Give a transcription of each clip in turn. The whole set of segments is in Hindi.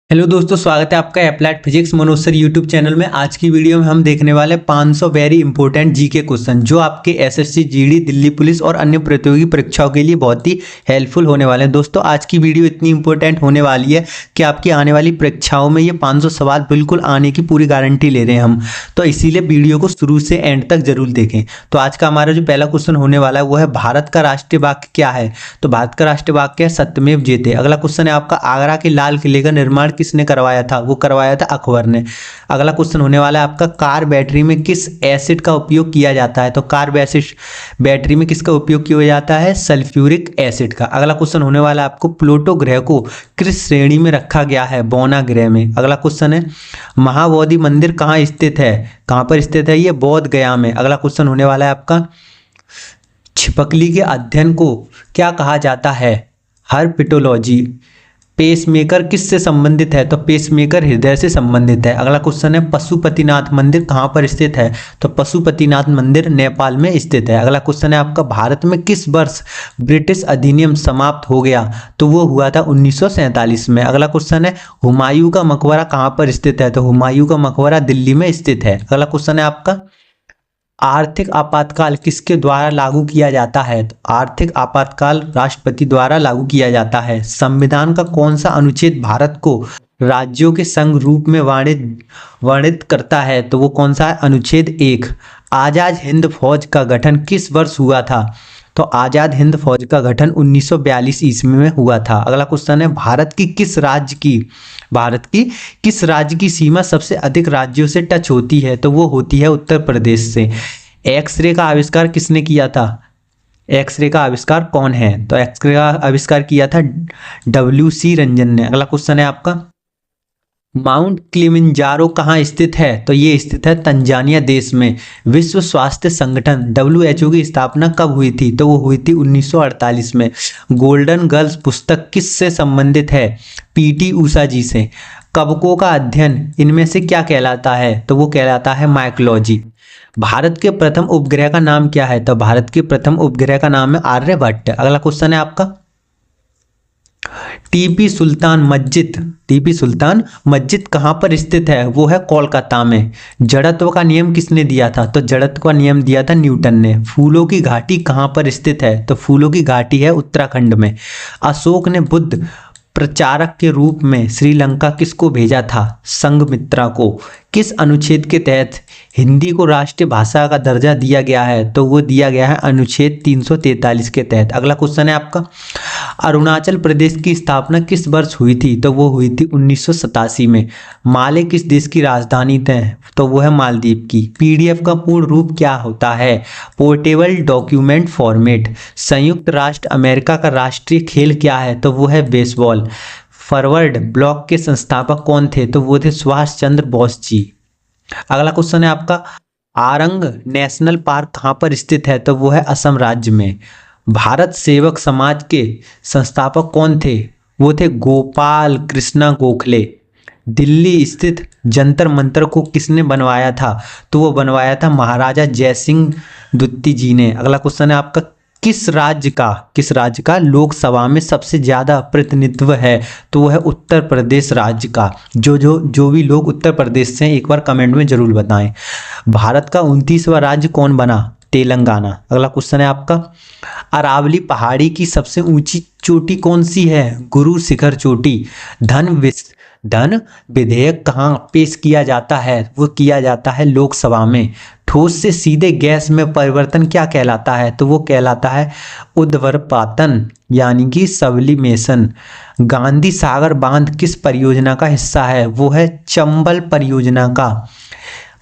हेलो दोस्तों, स्वागत है आपका applied physics Manoj sir YouTube channel में। आज की वीडियो में हम देखने वाले 500 वेरी इंपॉर्टेंट जीके क्वेश्चन जो आपके एसएससी, जीडी, दिल्ली पुलिस और अन्य प्रतियोगी परीक्षाओं के लिए बहुत ही हेल्पफुल होने वाले हैं। दोस्तों, आज की वीडियो इतनी इंपॉर्टेंट होने वाली है कि आपकी आने वाली परीक्षाओं में ये 500 सवाल बिल्कुल आने की पूरी गारंटी ले रहे हैं हम, तो इसीलिए वीडियो को शुरू से एंड तक जरूर देखें। तो आज का हमारा जो पहला क्वेश्चन होने वाला है वो है भारत का राष्ट्रीय वाक्य क्या है। तो भारत का राष्ट्रीय वाक्य है सत्यमेव जयते। अगला क्वेश्चन है आपका आगरा के लाल किले का निर्माण किसने करवाया था। वो करवाया था अकबर ने। अगला क्वेश्चन होने वाला है आपका कार बैटरी में किस एसिड का उपयोग किया जाता है। तो कार बैटरी में किसका उपयोग किया जाता है, सल्फ्यूरिक एसिड का। अगला क्वेश्चन होने वाला है आपको प्लूटो ग्रह को किस श्रेणी में रखा गया है, बौना ग्रह में। अगला क्वेश्चन है महाबोधि मंदिर कहाँ स्थित है, कहाँ पर स्थित है, ये बोध गया में। अगला क्वेश्चन होने वाला है आपका छिपकली के अध्ययन को क्या कहा जाता है, हर्पिटोलॉजी। पेसमेकर किससे संबंधित है। तो पेसमेकर हृदय से संबंधित है। अगला क्वेश्चन है पशुपतिनाथ मंदिर कहाँ पर स्थित है। तो पशुपतिनाथ मंदिर नेपाल में स्थित है। अगला क्वेश्चन है आपका भारत में किस वर्ष ब्रिटिश अधिनियम समाप्त हो गया। तो वो हुआ था 1947 में। अगला क्वेश्चन है हुमायूं का मकबरा कहाँ पर स्थित है। तो हुमायूं का मकबरा दिल्ली में स्थित है। अगला क्वेश्चन है आपका आर्थिक आपातकाल किसके द्वारा लागू किया जाता है। तो आर्थिक आपातकाल राष्ट्रपति द्वारा लागू किया जाता है। संविधान का कौन सा अनुच्छेद भारत को राज्यों के संघ रूप में वर्णित करता है। तो वो कौन सा है, अनुच्छेद 1। आजाद हिंद फौज का गठन किस वर्ष हुआ था। तो आजाद हिंद फौज का गठन 1942 ईस्वी में हुआ था। अगला क्वेश्चन है भारत की किस राज्य की सीमा सबसे अधिक राज्यों से टच होती है। तो वो होती है उत्तर प्रदेश से। एक्सरे का आविष्कार किसने किया था, एक्सरे का आविष्कार कौन है। तो एक्सरे का आविष्कार किया था WC रंजन ने। अगला क्वेश्चन है आपका माउंट किलिमंजारो कहाँ स्थित है। तो ये स्थित है तंजानिया देश में। विश्व स्वास्थ्य संगठन WHO की स्थापना कब हुई थी। तो वो हुई थी 1948 में। गोल्डन गर्ल्स पुस्तक किससे संबंधित है, PT ऊषा जी से। कवकों का अध्ययन इनमें से क्या कहलाता है। तो वो कहलाता है माइकोलॉजी। भारत के प्रथम उपग्रह का नाम क्या है। तो भारत के प्रथम उपग्रह का नाम है आर्यभट्ट। अगला क्वेश्चन है आपका टीपी सुल्तान मस्जिद कहाँ पर स्थित है। वो है कोलकाता में। जड़त्व का नियम किसने दिया था। तो जड़त्व का नियम दिया था न्यूटन ने। फूलों की घाटी कहाँ पर स्थित है। तो फूलों की घाटी है उत्तराखंड में। अशोक ने बुद्ध प्रचारक के रूप में श्रीलंका किसको भेजा था, संघमित्रा को। किस अनुच्छेद के तहत हिंदी को राष्ट्रीय भाषा का दर्जा दिया गया है। तो वो दिया गया है अनुच्छेद 343 के तहत। अगला क्वेश्चन है आपका अरुणाचल प्रदेश की स्थापना किस वर्ष हुई थी। तो वो हुई थी 1987 में। माले किस देश की राजधानी है। तो वो है मालदीव की। PDF का पूर्ण रूप क्या होता है, पोर्टेबल डॉक्यूमेंट फॉर्मेट। संयुक्त राष्ट्र अमेरिका का राष्ट्रीय खेल क्या है। तो वो है बेसबॉल। फॉरवर्ड ब्लॉक के संस्थापक कौन थे। तो वो थे सुभाष चंद्र बोस जी। अगला क्वेश्चन है आपका आरंग नेशनल पार्क कहाँ पर स्थित है। तो वो है असम राज्य में। भारत सेवक समाज के संस्थापक कौन थे। वो थे गोपाल कृष्णा गोखले। दिल्ली स्थित जंतर मंतर को किसने बनवाया था। तो वो बनवाया था महाराजा जयसिंह द्वितीय जी ने। अगला क्वेश्चन है आपका किस राज्य का लोकसभा में सबसे ज्यादा प्रतिनिधित्व है। तो वो है उत्तर प्रदेश राज्य का। जो भी लोग उत्तर प्रदेश से हैं एक बार कमेंट में जरूर बताएं। भारत का 29वां राज्य कौन बना, तेलंगाना। अगला क्वेश्चन है आपका अरावली पहाड़ी की सबसे ऊंची चोटी कौन सी है, गुरु शिखर चोटी। धन विधेयक कहाँ पेश किया जाता है। वो किया जाता है लोकसभा में। ठोस से सीधे गैस में परिवर्तन क्या कहलाता है। तो वो कहलाता है उद्वर्पातन यानी कि सब्लिमेशन। गांधी सागर बांध किस परियोजना का हिस्सा है। वो है चंबल परियोजना का।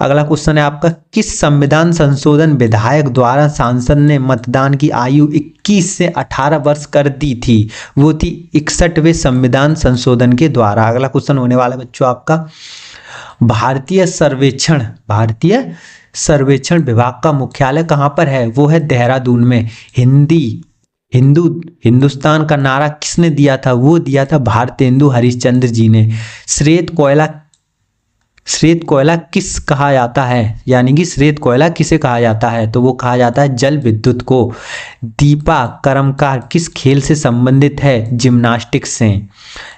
अगला क्वेश्चन है आपका किस संविधान संशोधन विधायक द्वारा सांसद ने मतदान की आयु 21 से 18 वर्ष कर दी थी। वो थी 61वें संविधान संशोधन के द्वारा। अगला क्वेश्चन होने वाला बच्चों आपका भारतीय सर्वेक्षण विभाग का मुख्यालय कहाँ पर है। वो है देहरादून में। हिंदुस्तान का नारा किसने दिया था। वो दिया था भारतेंदु हरिश्चंद्र जी ने। श्वेत कोयला किस कहा जाता है, यानी कि श्वेत कोयला किसे कहा जाता है। तो वो कहा जाता है जल विद्युत को। दीपा कर्मकार किस खेल से संबंधित है, जिम्नास्टिक्स से।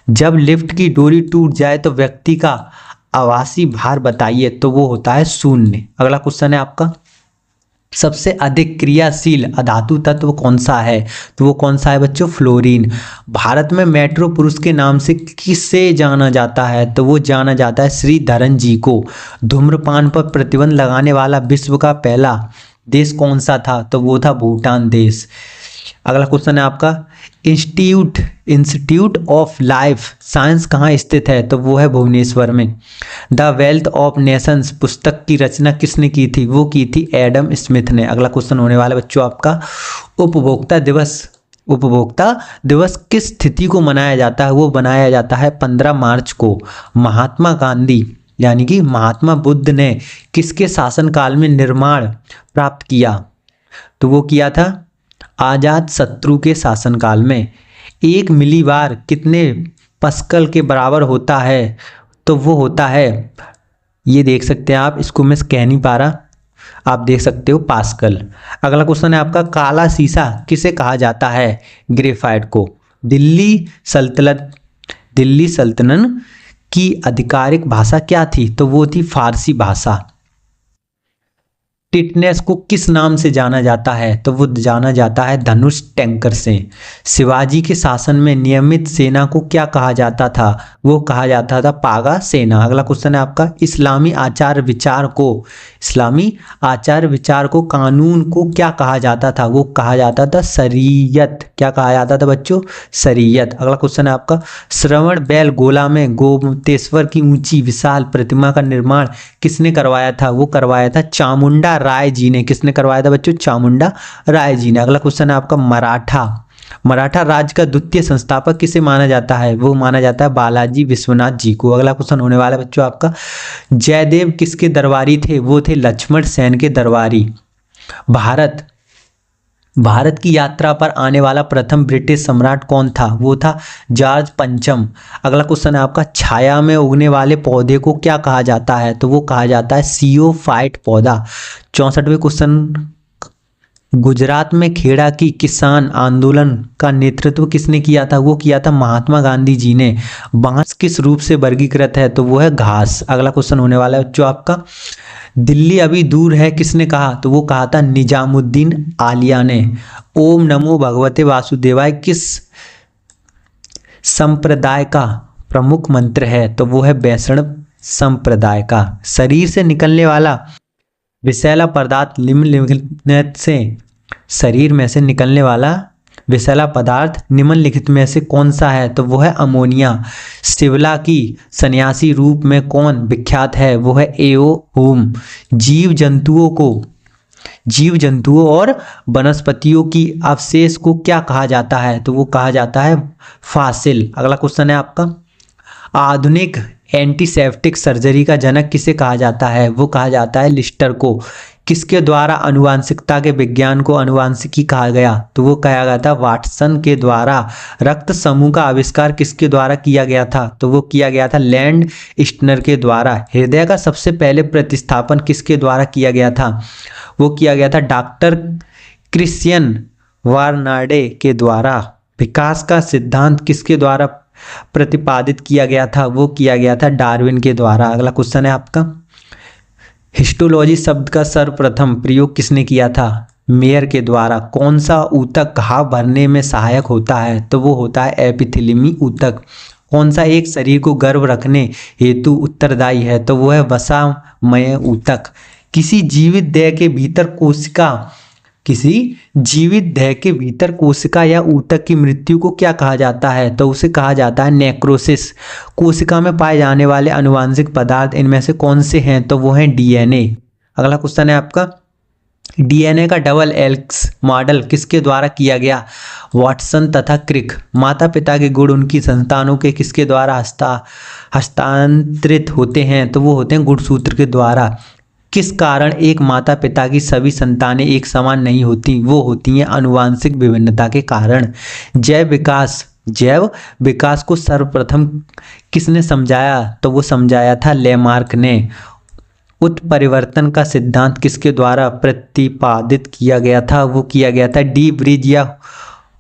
जब लिफ्ट की डोरी टूट जाए तो व्यक्ति का आवासी भार बताइए, तो वो होता है शून्य। अगला क्वेश्चन है आपका, सबसे अधिक क्रियाशील अधातु तत्व कौन सा है, तो वो कौन सा है बच्चों, फ्लोरीन। भारत में मेट्रो पुरुष के नाम से किसे जाना जाता है, तो वो जाना जाता है श्रीधरन जी को। धूम्रपान पर प्रतिबंध लगाने वाला विश्व का पहला देश कौन सा था, तो वो था भूटान देश। अगला क्वेश्चन है आपका, इंस्टीट्यूट ऑफ लाइफ साइंस कहाँ स्थित है, तो वो है भुवनेश्वर में। द वेल्थ ऑफ नेशंस पुस्तक की रचना किसने की थी, वो की थी एडम स्मिथ ने। अगला क्वेश्चन होने वाला बच्चों आपका, उपभोक्ता दिवस किस तिथि को मनाया जाता है, वो मनाया जाता है 15 मार्च को। महात्मा गांधी यानी कि महात्मा बुद्ध ने किसके शासनकाल में निर्माण प्राप्त किया, तो वो किया था आजाद शत्रु के शासनकाल में। एक मिलीबार कितने पास्कल के बराबर होता है, तो वो होता है, ये देख सकते हैं आप, इसको मैं कह नहीं पा रहा, आप देख सकते हो पास्कल। अगला क्वेश्चन है आपका, काला शीशा किसे कहा जाता है, ग्रेफाइट को। दिल्ली सल्तनत की आधिकारिक भाषा क्या थी, तो वो थी फारसी भाषा। टिटनेस को किस नाम से जाना जाता है, तो वो जाना जाता है धनुष टैंकर से। शिवाजी के शासन में नियमित सेना को क्या कहा जाता था, वो कहा जाता था पागा सेना। अगला क्वेश्चन है आपका, इस्लामी आचार विचार को कानून को क्या कहा जाता था, वो कहा जाता था शरीयत। क्या कहा जाता था बच्चों, शरीयत। अगला क्वेश्चन है आपका, श्रवण बेलगोला में गोमतेश्वर की ऊंची विशाल प्रतिमा का निर्माण किसने करवाया था, वो करवाया था चामुंडा राय जी ने। किसने करवाया था बच्चों, चामुंडा राय जी ने। अगला क्वेश्चन है आपका, मराठा राज्य का द्वितीय संस्थापक किसे माना जाता है, वो माना जाता है बालाजी विश्वनाथ जी को। अगला क्वेश्चन होने वाला है बच्चों आपका, जयदेव किसके दरबारी थे, वो थे लक्ष्मण सेन के दरबारी। भारत की यात्रा पर आने वाला प्रथम ब्रिटिश सम्राट कौन था, वो था जॉर्ज पंचम। अगला क्वेश्चन है आपका, छाया में उगने वाले पौधे को क्या कहा जाता है, तो वो कहा जाता है सियोफाइट पौधा। 64वें क्वेश्चन, गुजरात में खेड़ा की किसान आंदोलन का नेतृत्व किसने किया था, वो किया था महात्मा गांधी जी ने। बांस किस रूप से वर्गीकृत है, तो वो है घास। अगला क्वेश्चन होने वाला है जो आपका, दिल्ली अभी दूर है किसने कहा, तो वो कहा था निजामुद्दीन आलिया ने। ओम नमो भगवते वासुदेवाय किस संप्रदाय का प्रमुख मंत्र है, तो वो है वैष्णव संप्रदाय का। शरीर से निकलने वाला विषैला पदार्थ निम्नलिखित से, शरीर में से निकलने वाला विषैला पदार्थ निम्नलिखित में से कौन सा है, तो वो है अमोनिया। शिवला की सन्यासी रूप में कौन विख्यात है, वो है एओहुम। जीव जंतुओं और वनस्पतियों की अवशेष को क्या कहा जाता है, तो वो कहा जाता है फासिल। अगला क्वेश्चन है आपका, आधुनिक एंटीसेप्टिक सर्जरी का जनक किसे कहा जाता है, वो कहा जाता है लिस्टर को। किसके द्वारा अनुवांशिकता के विज्ञान को अनुवांशिकी कहा गया, तो वो कहा गया था वाटसन के द्वारा। रक्त समूह का आविष्कार किसके द्वारा किया गया था, तो वो किया गया था लैंड स्टनर के द्वारा। हृदय का सबसे पहले प्रतिस्थापन किसके द्वारा किया गया था, वो किया गया था डॉक्टर क्रिश्चियन वार्नाडे के द्वारा। विकास का सिद्धांत किसके द्वारा प्रतिपादित किया गया था, वो किया गया था डार्विन के द्वारा। अगला क्वेश्चन है आपका, हिस्टोलॉजी शब्द का सर्वप्रथम प्रयोग किसने किया था, मेयर के द्वारा। कौन सा ऊतक घाव भरने में सहायक होता है, तो वो होता है एपिथेलियमी ऊतक। कौन सा एक शरीर को गर्भ रखने हेतु उत्तरदायी है, तो वो है वसामय ऊतक। किसी जीवित देह के भीतर कोशिका या ऊतक की मृत्यु को क्या कहा जाता है, तो उसे कहा जाता है नेक्रोसिस। कोशिका में पाए जाने वाले आनुवांशिक पदार्थ इनमें से कौन से हैं, तो वो हैं डीएनए। अगला क्वेश्चन है आपका, डीएनए का डबल हेलिक्स मॉडल किसके द्वारा किया गया, वाटसन तथा क्रिक। माता पिता के गुण उनकी संतानों के किसके द्वारा हस्तांतरित होते हैं, तो वो होते हैं गुणसूत्र के द्वारा। किस कारण एक माता पिता की सभी संतानें एक समान नहीं होती, वो होती हैं आनुवांशिक विभिन्नता के कारण। जैव विकास को सर्वप्रथम किसने समझाया, तो वो समझाया था लेमार्क ने। उत्परिवर्तन का सिद्धांत किसके द्वारा प्रतिपादित किया गया था, वो किया गया था डी ब्रिज या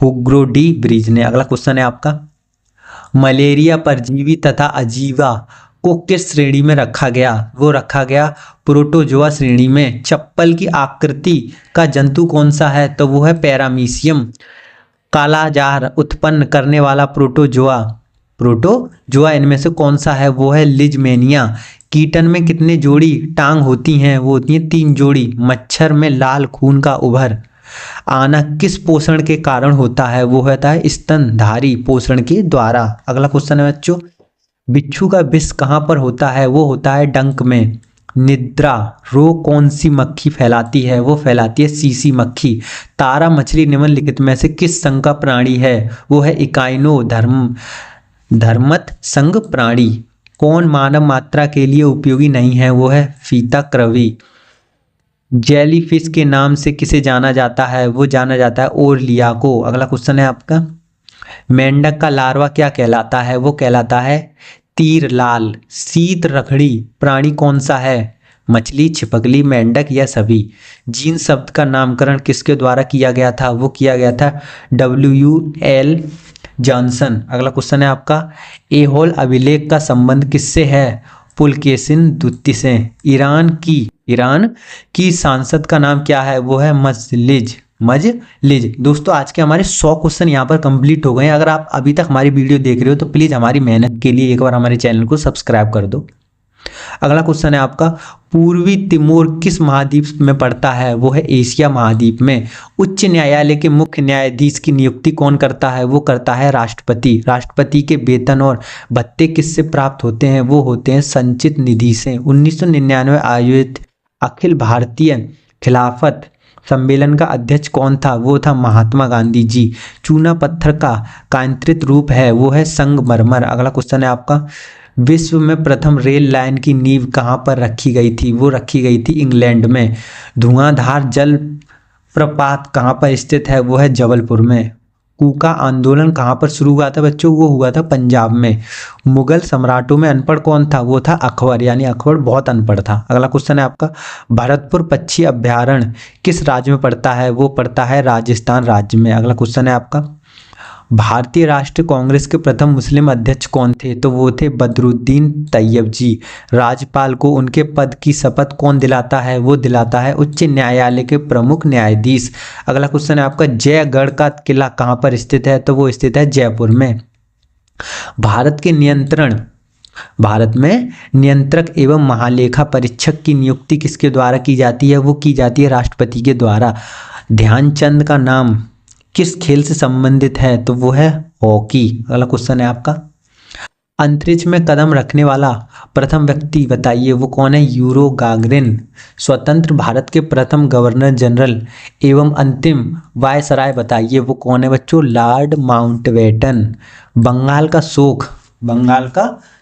हुग्रो डी ब्रिज ने। अगला क्वेश्चन है आपका, मलेरिया परजीवी तथा अजीवा को किस श्रेणी में रखा गया? वो रखा गया प्रोटोजोआ श्रेणी में। चप्पल की आकृति का जंतु कौन सा है? तो वो है पैरामीशियम। कालाजार उत्पन्न करने वाला प्रोटोजोआ इनमें से कौन सा है? वो है लिजमेनिया। कीटन में कितने जोड़ी टांग होती हैं? वो होती हैं 3 जोड़ी। मच्छर में लाल खून का उभर आना किस पोषण के कारण होता है? वो होता है स्तनधारी पोषण के द्वारा। अगला क्वेश्चन है बच्चों, बिच्छू का विष कहाँ पर होता है? वो होता है डंक में। निद्रा रोग कौन सी मक्खी फैलाती है? वो फैलाती है सीसी मक्खी। तारा मछली निम्नलिखित में से किस संघ का प्राणी है? वो है इकाइनो धर्मत संघ प्राणी। कौन मानव मात्रा के लिए उपयोगी नहीं है? वो है फीताकृवि। जेलीफिश के नाम से किसे जाना जाता है? वो जाना जाता है ओरलिया को। अगला क्वेश्चन है आपका, मेंढक का लार्वा क्या कहलाता है? वो कहलाता है तीर लाल। शीत रखड़ी प्राणी कौन सा है? मछली, छिपकली, मेंढक या सभी? जीन शब्द का नामकरण किसके द्वारा किया गया था? वो किया गया था WL जॉनसन। अगला क्वेश्चन है आपका, एहोल अभिलेख का संबंध किससे है? पुलकेशिन द्वितीय से। ईरान की सांसद का नाम क्या है? वो है मजलिज। दोस्तों आज के हमारे 100 क्वेश्चन यहाँ पर कंप्लीट हो गए हैं। अगर आप अभी तक हमारी वीडियो देख रहे हो तो प्लीज़ हमारी मेहनत के लिए एक बार हमारे चैनल को सब्सक्राइब कर दो। अगला क्वेश्चन है आपका, पूर्वी तिमोर किस महाद्वीप में पड़ता है? वो है एशिया महाद्वीप में। उच्च न्यायालय के मुख्य न्यायाधीश की नियुक्ति कौन करता है? वो करता है राष्ट्रपति। राष्ट्रपति के वेतन और भत्ते किससे प्राप्त होते हैं? वो होते हैं संचित निधि से। 1999 आयोजित अखिल भारतीय खिलाफत सम्मेलन का अध्यक्ष कौन था? वो था महात्मा गांधी जी। चूना पत्थर का कांत्रित रूप है? वो है संगमरमर। अगला क्वेश्चन है आपका, विश्व में प्रथम रेल लाइन की नींव कहाँ पर रखी गई थी? वो रखी गई थी इंग्लैंड में। धुआंधार जल प्रपात कहाँ पर स्थित है? वो है जबलपुर में। कूका आंदोलन कहाँ पर शुरू हुआ था बच्चों? वो हुआ था पंजाब में। मुगल सम्राटों में अनपढ़ कौन था? वो था अकबर, यानी अकबर बहुत अनपढ़ था। अगला क्वेश्चन है आपका, भरतपुर पक्षी अभ्यारण्य किस राज्य में पड़ता है? वो पड़ता है राजस्थान राज्य में। अगला क्वेश्चन है आपका, भारतीय राष्ट्रीय कांग्रेस के प्रथम मुस्लिम अध्यक्ष कौन थे? तो वो थे बदरुद्दीन तैयब जी। राज्यपाल को उनके पद की शपथ कौन दिलाता है? वो दिलाता है उच्च न्यायालय के प्रमुख न्यायाधीश। अगला क्वेश्चन है आपका, जयगढ़ का किला कहाँ पर स्थित है? तो वो स्थित है जयपुर में। भारत में नियंत्रक एवं महालेखा परीक्षक की नियुक्ति किसके द्वारा की जाती है? वो की जाती है राष्ट्रपति के द्वारा। ध्यानचंद का नाम किस खेल से संबंधित है? तो वो है हॉकी। अगला क्वेश्चन है आपका, अंतरिक्ष में कदम रखने वाला प्रथम व्यक्ति बताइए, वो कौन है? Euro Gagarin. स्वतंत्र भारत के प्रथम गवर्नर जनरल एवं अंतिम वायसराय बताइए, वो कौन है बच्चों? Lord Mountbatten. बंगाल का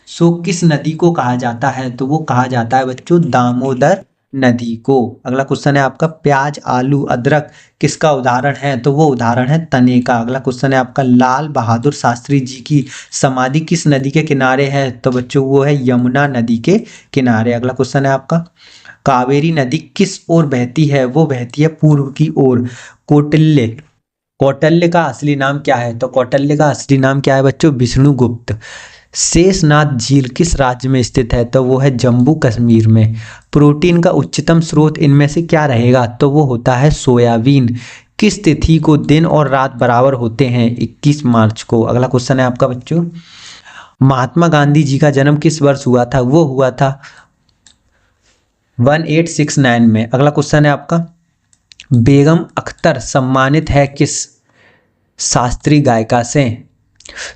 शोक किस नदी को कहा जाता है? तो वो कहा जाता है बच्चों दामोदर नदी को। अगला क्वेश्चन है आपका, प्याज, आलू, अदरक किसका उदाहरण है? तो वो उदाहरण है तने का। अगला क्वेश्चन है आपका, लाल बहादुर शास्त्री जी की समाधि किस नदी के किनारे है? तो बच्चों वो है यमुना नदी के किनारे। अगला क्वेश्चन है आपका, कावेरी नदी किस ओर बहती है? वो बहती है पूर्व की ओर। कौटिल्य का असली नाम क्या है? तो कौटिल्य का असली नाम क्या है बच्चों? विष्णुगुप्त। शेषनाग झील किस राज्य में स्थित है? तो वो है जम्मू कश्मीर में। प्रोटीन का उच्चतम स्रोत इनमें से क्या रहेगा? तो वो होता है सोयाबीन। किस तिथि को दिन और रात बराबर होते हैं? 21 मार्च को। अगला क्वेश्चन है आपका बच्चों, महात्मा गांधी जी का जन्म किस वर्ष हुआ था? वो हुआ था 1869 में। अगला क्वेश्चन है आपका, बेगम अख्तर सम्मानित है किस शास्त्रीय गायिका से?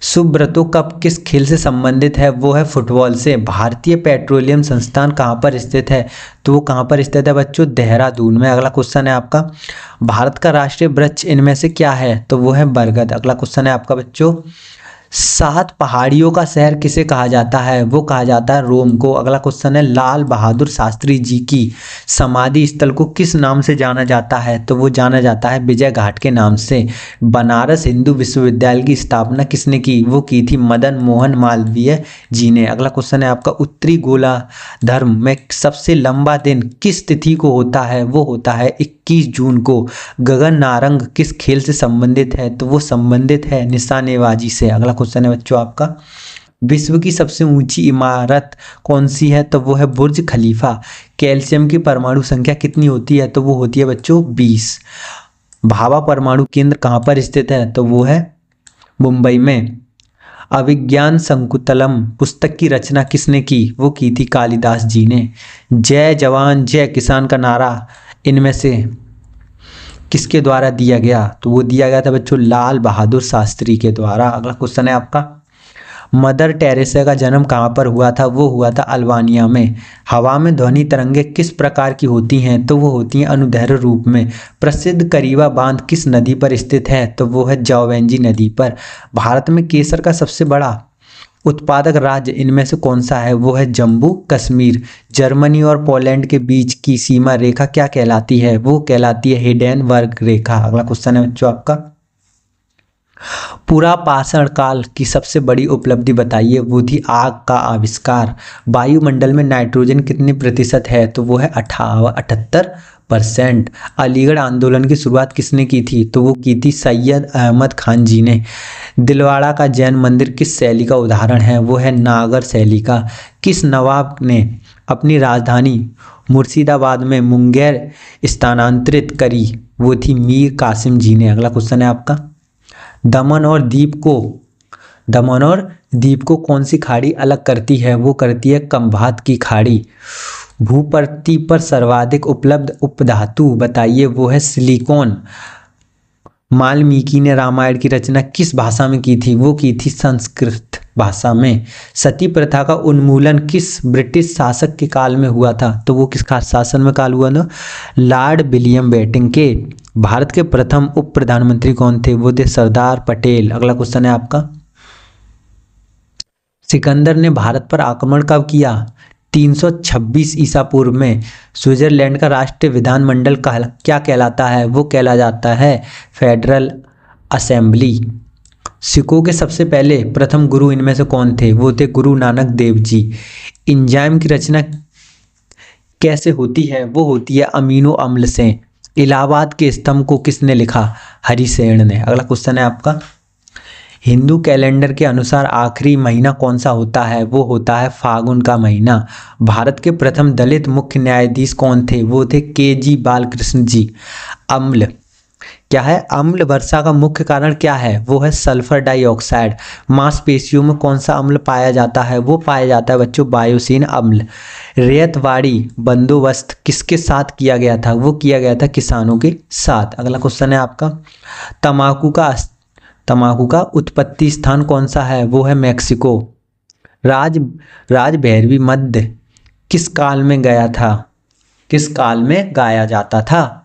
सुब्रतो कप किस खेल से संबंधित है? वो है फुटबॉल से। भारतीय पेट्रोलियम संस्थान कहाँ पर स्थित है? तो वो कहाँ पर स्थित है बच्चों? देहरादून में। अगला क्वेश्चन है आपका, भारत का राष्ट्रीय वृक्ष इनमें से क्या है? तो वो है बरगद। अगला क्वेश्चन है आपका बच्चों, 7 पहाड़ियों का शहर किसे कहा जाता है? वो कहा जाता है रोम को। अगला क्वेश्चन है, लाल बहादुर शास्त्री जी की समाधि स्थल को किस नाम से जाना जाता है? तो वो जाना जाता है विजय घाट के नाम से। बनारस हिंदू विश्वविद्यालय की स्थापना किसने की? वो की थी मदन मोहन मालवीय जी ने। अगला क्वेश्चन है आपका, उत्तरी गोलार्ध में सबसे लंबा दिन किस तिथि को होता है? वो होता है 21 जून को। गगन नारंग किस खेल से संबंधित है? तो वो संबंधित है निशानेबाजी से। अगला क्वेश्चन है बच्चों आपका, विश्व की सबसे ऊंची इमारत कौन सी है? तो वो है बुर्ज खलीफा। कैल्शियम की परमाणु संख्या कितनी होती है? तो वो होती है बच्चों 20। भाभा परमाणु केंद्र कहाँ पर स्थित है? तो वो है मुंबई में। अभिज्ञान संकुतलम पुस्तक की रचना किसने की? वो की थी कालिदास जी ने। जय जवान जय किसान का नारा इनमें से किसके द्वारा दिया गया? तो वो दिया गया था बच्चों लाल बहादुर शास्त्री के द्वारा। अगला क्वेश्चन है आपका, मदर टेरेसा का जन्म कहाँ पर हुआ था? वो हुआ था अल्बानिया में। हवा में ध्वनि तरंगे किस प्रकार की होती हैं? तो वो होती हैं अनुदैर्घ्य रूप में। प्रसिद्ध करीबा बांध किस नदी पर स्थित है? तो वो है जावेंजी नदी पर। भारत में केसर का सबसे बड़ा उत्पादक राज्य इनमें से कौन सा है? वो है जम्मू कश्मीर। जर्मनी और पोलैंड के बीच की सीमा रेखा क्या कहलाती है? वो कहलाती है हिडेनबर्ग रेखा। अगला क्वेश्चन है बच्चों आपका, पुरापाषाण काल की सबसे बड़ी उपलब्धि बताइए। वो थी आग का आविष्कार। वायुमंडल में नाइट्रोजन कितने प्रतिशत है? तो वो है 78%। अलीगढ़ आंदोलन की शुरुआत किसने की थी? तो वो की थी सैयद अहमद खान जी ने। दिलवाड़ा का जैन मंदिर किस शैली का उदाहरण है? वो है नागर शैली का। किस नवाब ने अपनी राजधानी मुर्शिदाबाद में मुंगेर स्थानांतरित करी? वो थी मीर कासिम जी ने। अगला क्वेश्चन है आपका, दमन और दीप को कौन सी खाड़ी अलग करती है? वो करती है कम्भात की खाड़ी। भूपृथ्वी पर सर्वाधिक उपलब्ध उपधातु बताइए। वो है सिलिकॉन। वाल्मीकि ने रामायण की रचना किस भाषा में की थी? वो की थी संस्कृत भाषा में। सती प्रथा का उन्मूलन किस ब्रिटिश शासक के काल में हुआ था? तो वो किस शासन में काल हुआ था? लॉर्ड विलियम बेंटिंक के। भारत के प्रथम उप प्रधानमंत्री कौन थे? वो थे सरदार पटेल। अगला क्वेश्चन है आपका, सिकंदर ने भारत पर आक्रमण कब किया? 326 ईसा पूर्व में। स्विट्जरलैंड का राष्ट्रीय विधानमंडल क्या कहलाता है? वो कहला जाता है फेडरल असेंबली। सिखों के सबसे पहले प्रथम गुरु इनमें से कौन थे? वो थे गुरु नानक देव जी। एंजाइम की रचना कैसे होती है? वो होती है अमीनो अम्ल से। इलाहाबाद के स्तंभ को किसने लिखा? हरिसेन ने। अगला क्वेश्चन है आपका, हिंदू कैलेंडर के अनुसार आखिरी महीना कौन सा होता है? वो होता है फागुन का महीना। भारत के प्रथम दलित मुख्य न्यायाधीश कौन थे? वो थे के.जी. बालकृष्ण जी। अम्ल क्या है? अम्ल वर्षा का मुख्य कारण क्या है? वो है सल्फर डाइऑक्साइड। मांसपेशियों में कौन सा अम्ल पाया जाता है? वो पाया जाता है बच्चों बायोसिन अम्ल। रेतवाड़ी बंदोबस्त किसके साथ किया गया था? वो किया गया था किसानों के साथ। अगला क्वेश्चन है आपका, तंबाकू का उत्पत्ति स्थान कौन सा है? वो है मैक्सिको। राज भैरवी मध्य किस काल में गाया जाता था?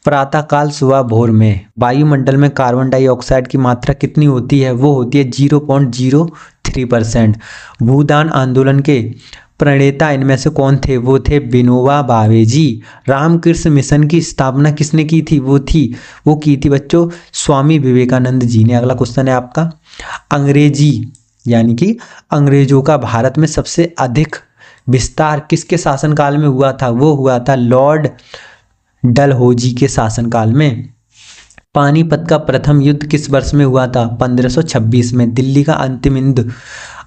प्रातः काल सुबह भोर में। वायुमंडल में कार्बन डाइऑक्साइड की मात्रा कितनी होती है? वो होती है 0.03%। भूदान आंदोलन के प्रणेता इनमें से कौन थे? वो थे विनोबा भावे जी। रामकृष्ण मिशन की स्थापना किसने की थी? वो की थी बच्चों स्वामी विवेकानंद जी ने। अगला क्वेश्चन है आपका, अंग्रेजी यानी कि अंग्रेजों का भारत में सबसे अधिक विस्तार किसके शासनकाल में हुआ था? वो हुआ था लॉर्ड डलहौजी के शासनकाल में। पानीपत का प्रथम युद्ध किस वर्ष में हुआ था? 1526 में। दिल्ली का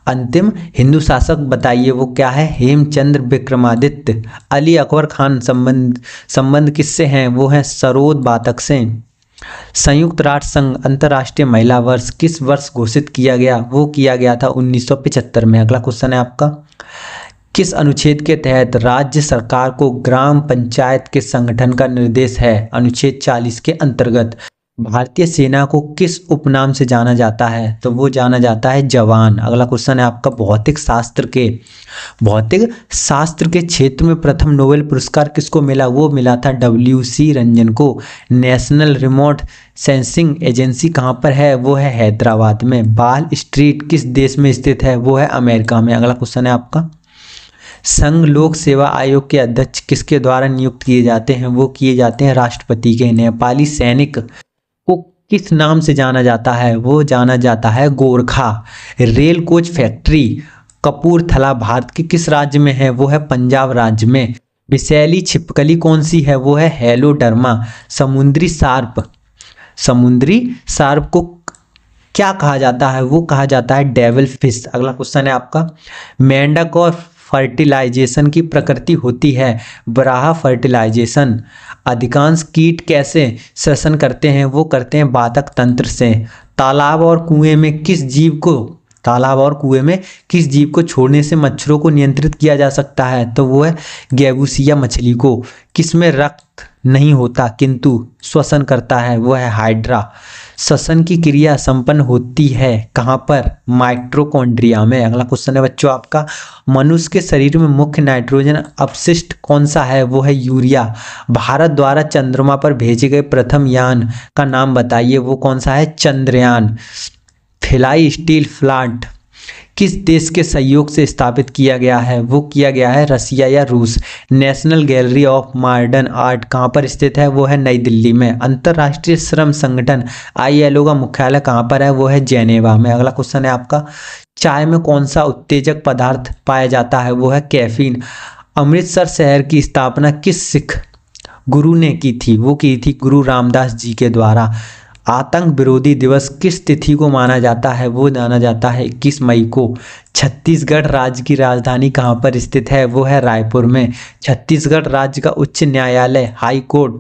अंतिम हिंदू शासक बताइए। वो क्या है? हेमचंद्र विक्रमादित्य। अली अकबर खान संबंध किससे हैं? वो है सरोद बातक से। संयुक्त राष्ट्र संघ अंतर्राष्ट्रीय महिला वर्ष किस वर्ष घोषित किया गया? वो किया गया था 1975 में। अगला क्वेश्चन है आपका, किस अनुच्छेद के तहत राज्य सरकार को ग्राम पंचायत के संगठन का निर्देश है? अनुच्छेद 40 के अंतर्गत। भारतीय सेना को किस उपनाम से जाना जाता है? तो वो जाना जाता है जवान। अगला क्वेश्चन है आपका, भौतिक शास्त्र के क्षेत्र में प्रथम नोबेल पुरस्कार किसको मिला? वो मिला था WC रंजन को। नेशनल रिमोट सेंसिंग एजेंसी कहाँ पर है? वो है हैदराबाद में। बाल स्ट्रीट किस देश में स्थित है? वो है अमेरिका में। अगला क्वेश्चन है आपका, संघ लोक सेवा आयोग के अध्यक्ष किसके द्वारा नियुक्त किए जाते हैं? वो किए जाते हैं राष्ट्रपति के। नेपाली सैनिक को किस नाम से जाना जाता है? वो जाना जाता है Gorkha. Rail coach factory Kapurthala Bharat के किस राज्य में है? वो है पंजाब राज्य में। विषैली छिपकली कौन सी है? वो है हेलोडर्मा। समुद्री सार्प, समुद्री सार्प को क्या कहा जाता है? वो कहा जाता है डेविल फिश। अगला क्वेश्चन है आपका, मेंढक और फर्टिलाइजेशन की प्रकृति होती है बराह फर्टिलाइजेशन। अधिकांश कीट कैसे श्वसन करते हैं? वो करते हैं बाधक तंत्र से। तालाब और कुएं में किस जीव को, तालाब और कुएं में किस जीव को छोड़ने से मच्छरों को नियंत्रित किया जा सकता है? तो वो है गेबूसिया मछली को। किसमें रक्त नहीं होता किंतु श्वसन करता है? वो है हाइड्रा। श्वसन की क्रिया संपन्न होती है कहाँ पर? माइटोकॉन्ड्रिया में। अगला क्वेश्चन है बच्चों आपका, मनुष्य के शरीर में मुख्य नाइट्रोजन अपशिष्ट कौन सा है? वो है यूरिया। भारत द्वारा चंद्रमा पर भेजे गए प्रथम यान का नाम बताइए। वो कौन सा है? चंद्रयान। भिलाई स्टील प्लांट किस देश के सहयोग से स्थापित किया गया है? वो किया गया है रसिया या रूस। National gallery of modern art कहाँ पर स्थित है? वो है नई दिल्ली में। अंतर्राष्ट्रीय श्रम संगठन ILO का मुख्यालय कहाँ पर है? वो है जेनेवा में। अगला क्वेश्चन है आपका, चाय में कौन सा उत्तेजक पदार्थ पाया जाता है? वो है कैफीन। अमृतसर शहर की स्थापना किस सिख गुरु ने की थी? वो की थी गुरु रामदास जी के द्वारा। आतंक विरोधी दिवस किस तिथि को माना जाता है? वो जाना जाता है 21 मई को। छत्तीसगढ़ राज्य की राजधानी कहाँ पर स्थित है? वो है रायपुर में। छत्तीसगढ़ राज्य का उच्च न्यायालय हाई कोर्ट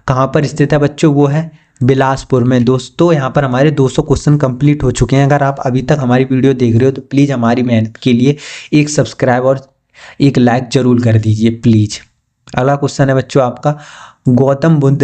कहाँ पर स्थित है बच्चों? वो है बिलासपुर में। दोस्तों यहाँ पर हमारे 200 क्वेश्चन कंप्लीट हो चुके हैं। अगर आप अभी तक हमारी वीडियो देख रहे हो तो प्लीज़ हमारी मेहनत के लिए एक सब्सक्राइब और एक लाइक जरूर कर दीजिए प्लीज़। अगला क्वेश्चन है बच्चों आपका, गौतम बुद्ध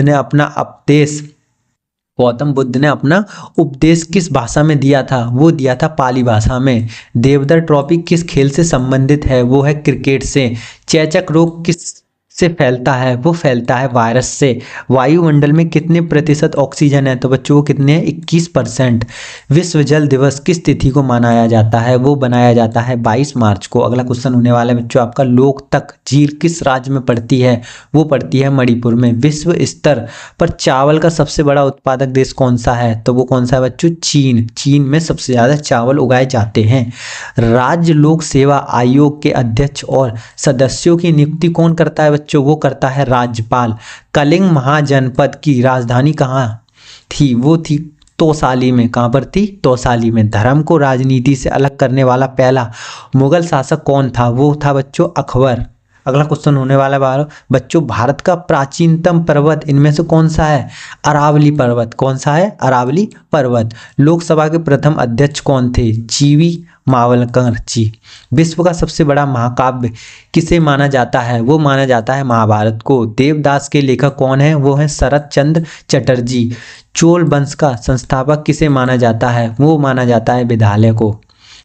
ने अपना उपदेश किस भाषा में दिया था? वो दिया था पाली भाषा में। देवधर ट्रॉफी किस खेल से संबंधित है? वो है क्रिकेट से। चेचक रोग किस से फैलता है? वो फैलता है वायरस से। वायुमंडल में कितने प्रतिशत ऑक्सीजन है? तो बच्चों वो कितने हैं? 21%। विश्व जल दिवस किस तिथि को मनाया जाता है? वो बनाया जाता है 22 मार्च को। अगला क्वेश्चन होने वाला है बच्चों आपका, लोकतक झील किस राज्य में पड़ती है? वो पड़ती है मणिपुर में। विश्व स्तर पर चावल का सबसे बड़ा उत्पादक देश कौन सा है? तो वो कौन सा है बच्चों? चीन। चीन में सबसे ज्यादा चावल उगाए जाते हैं। राज्य लोक सेवा आयोग के अध्यक्ष और सदस्यों की नियुक्ति कौन करता है बच्चों? वो करता है राज्यपाल। कलिंग महाजनपद की राजधानी कहाँ थी? वो थी तोसाली में। कहाँ पर थी? तोसाली में। धर्म को राजनीति से अलग करने वाला पहला मुगल शासक कौन था? वो था बच्चों अकबर। अगला क्वेश्चन होने वाला है बच्चों, भारत का प्राचीनतम पर्वत इनमें से कौन सा है? अरावली पर्वत। कौन सा है? अरावली पर्वत। लोकसभा के प्रथम अध्यक्ष कौन थे? GV मावलकर जी। विश्व का सबसे बड़ा महाकाव्य किसे माना जाता है? वो माना जाता है महाभारत को। देवदास के लेखक कौन है? वो है शरत चंद्र चटर्जी। चोल वंश का संस्थापक किसे माना जाता है? वो माना जाता है विद्यालय को।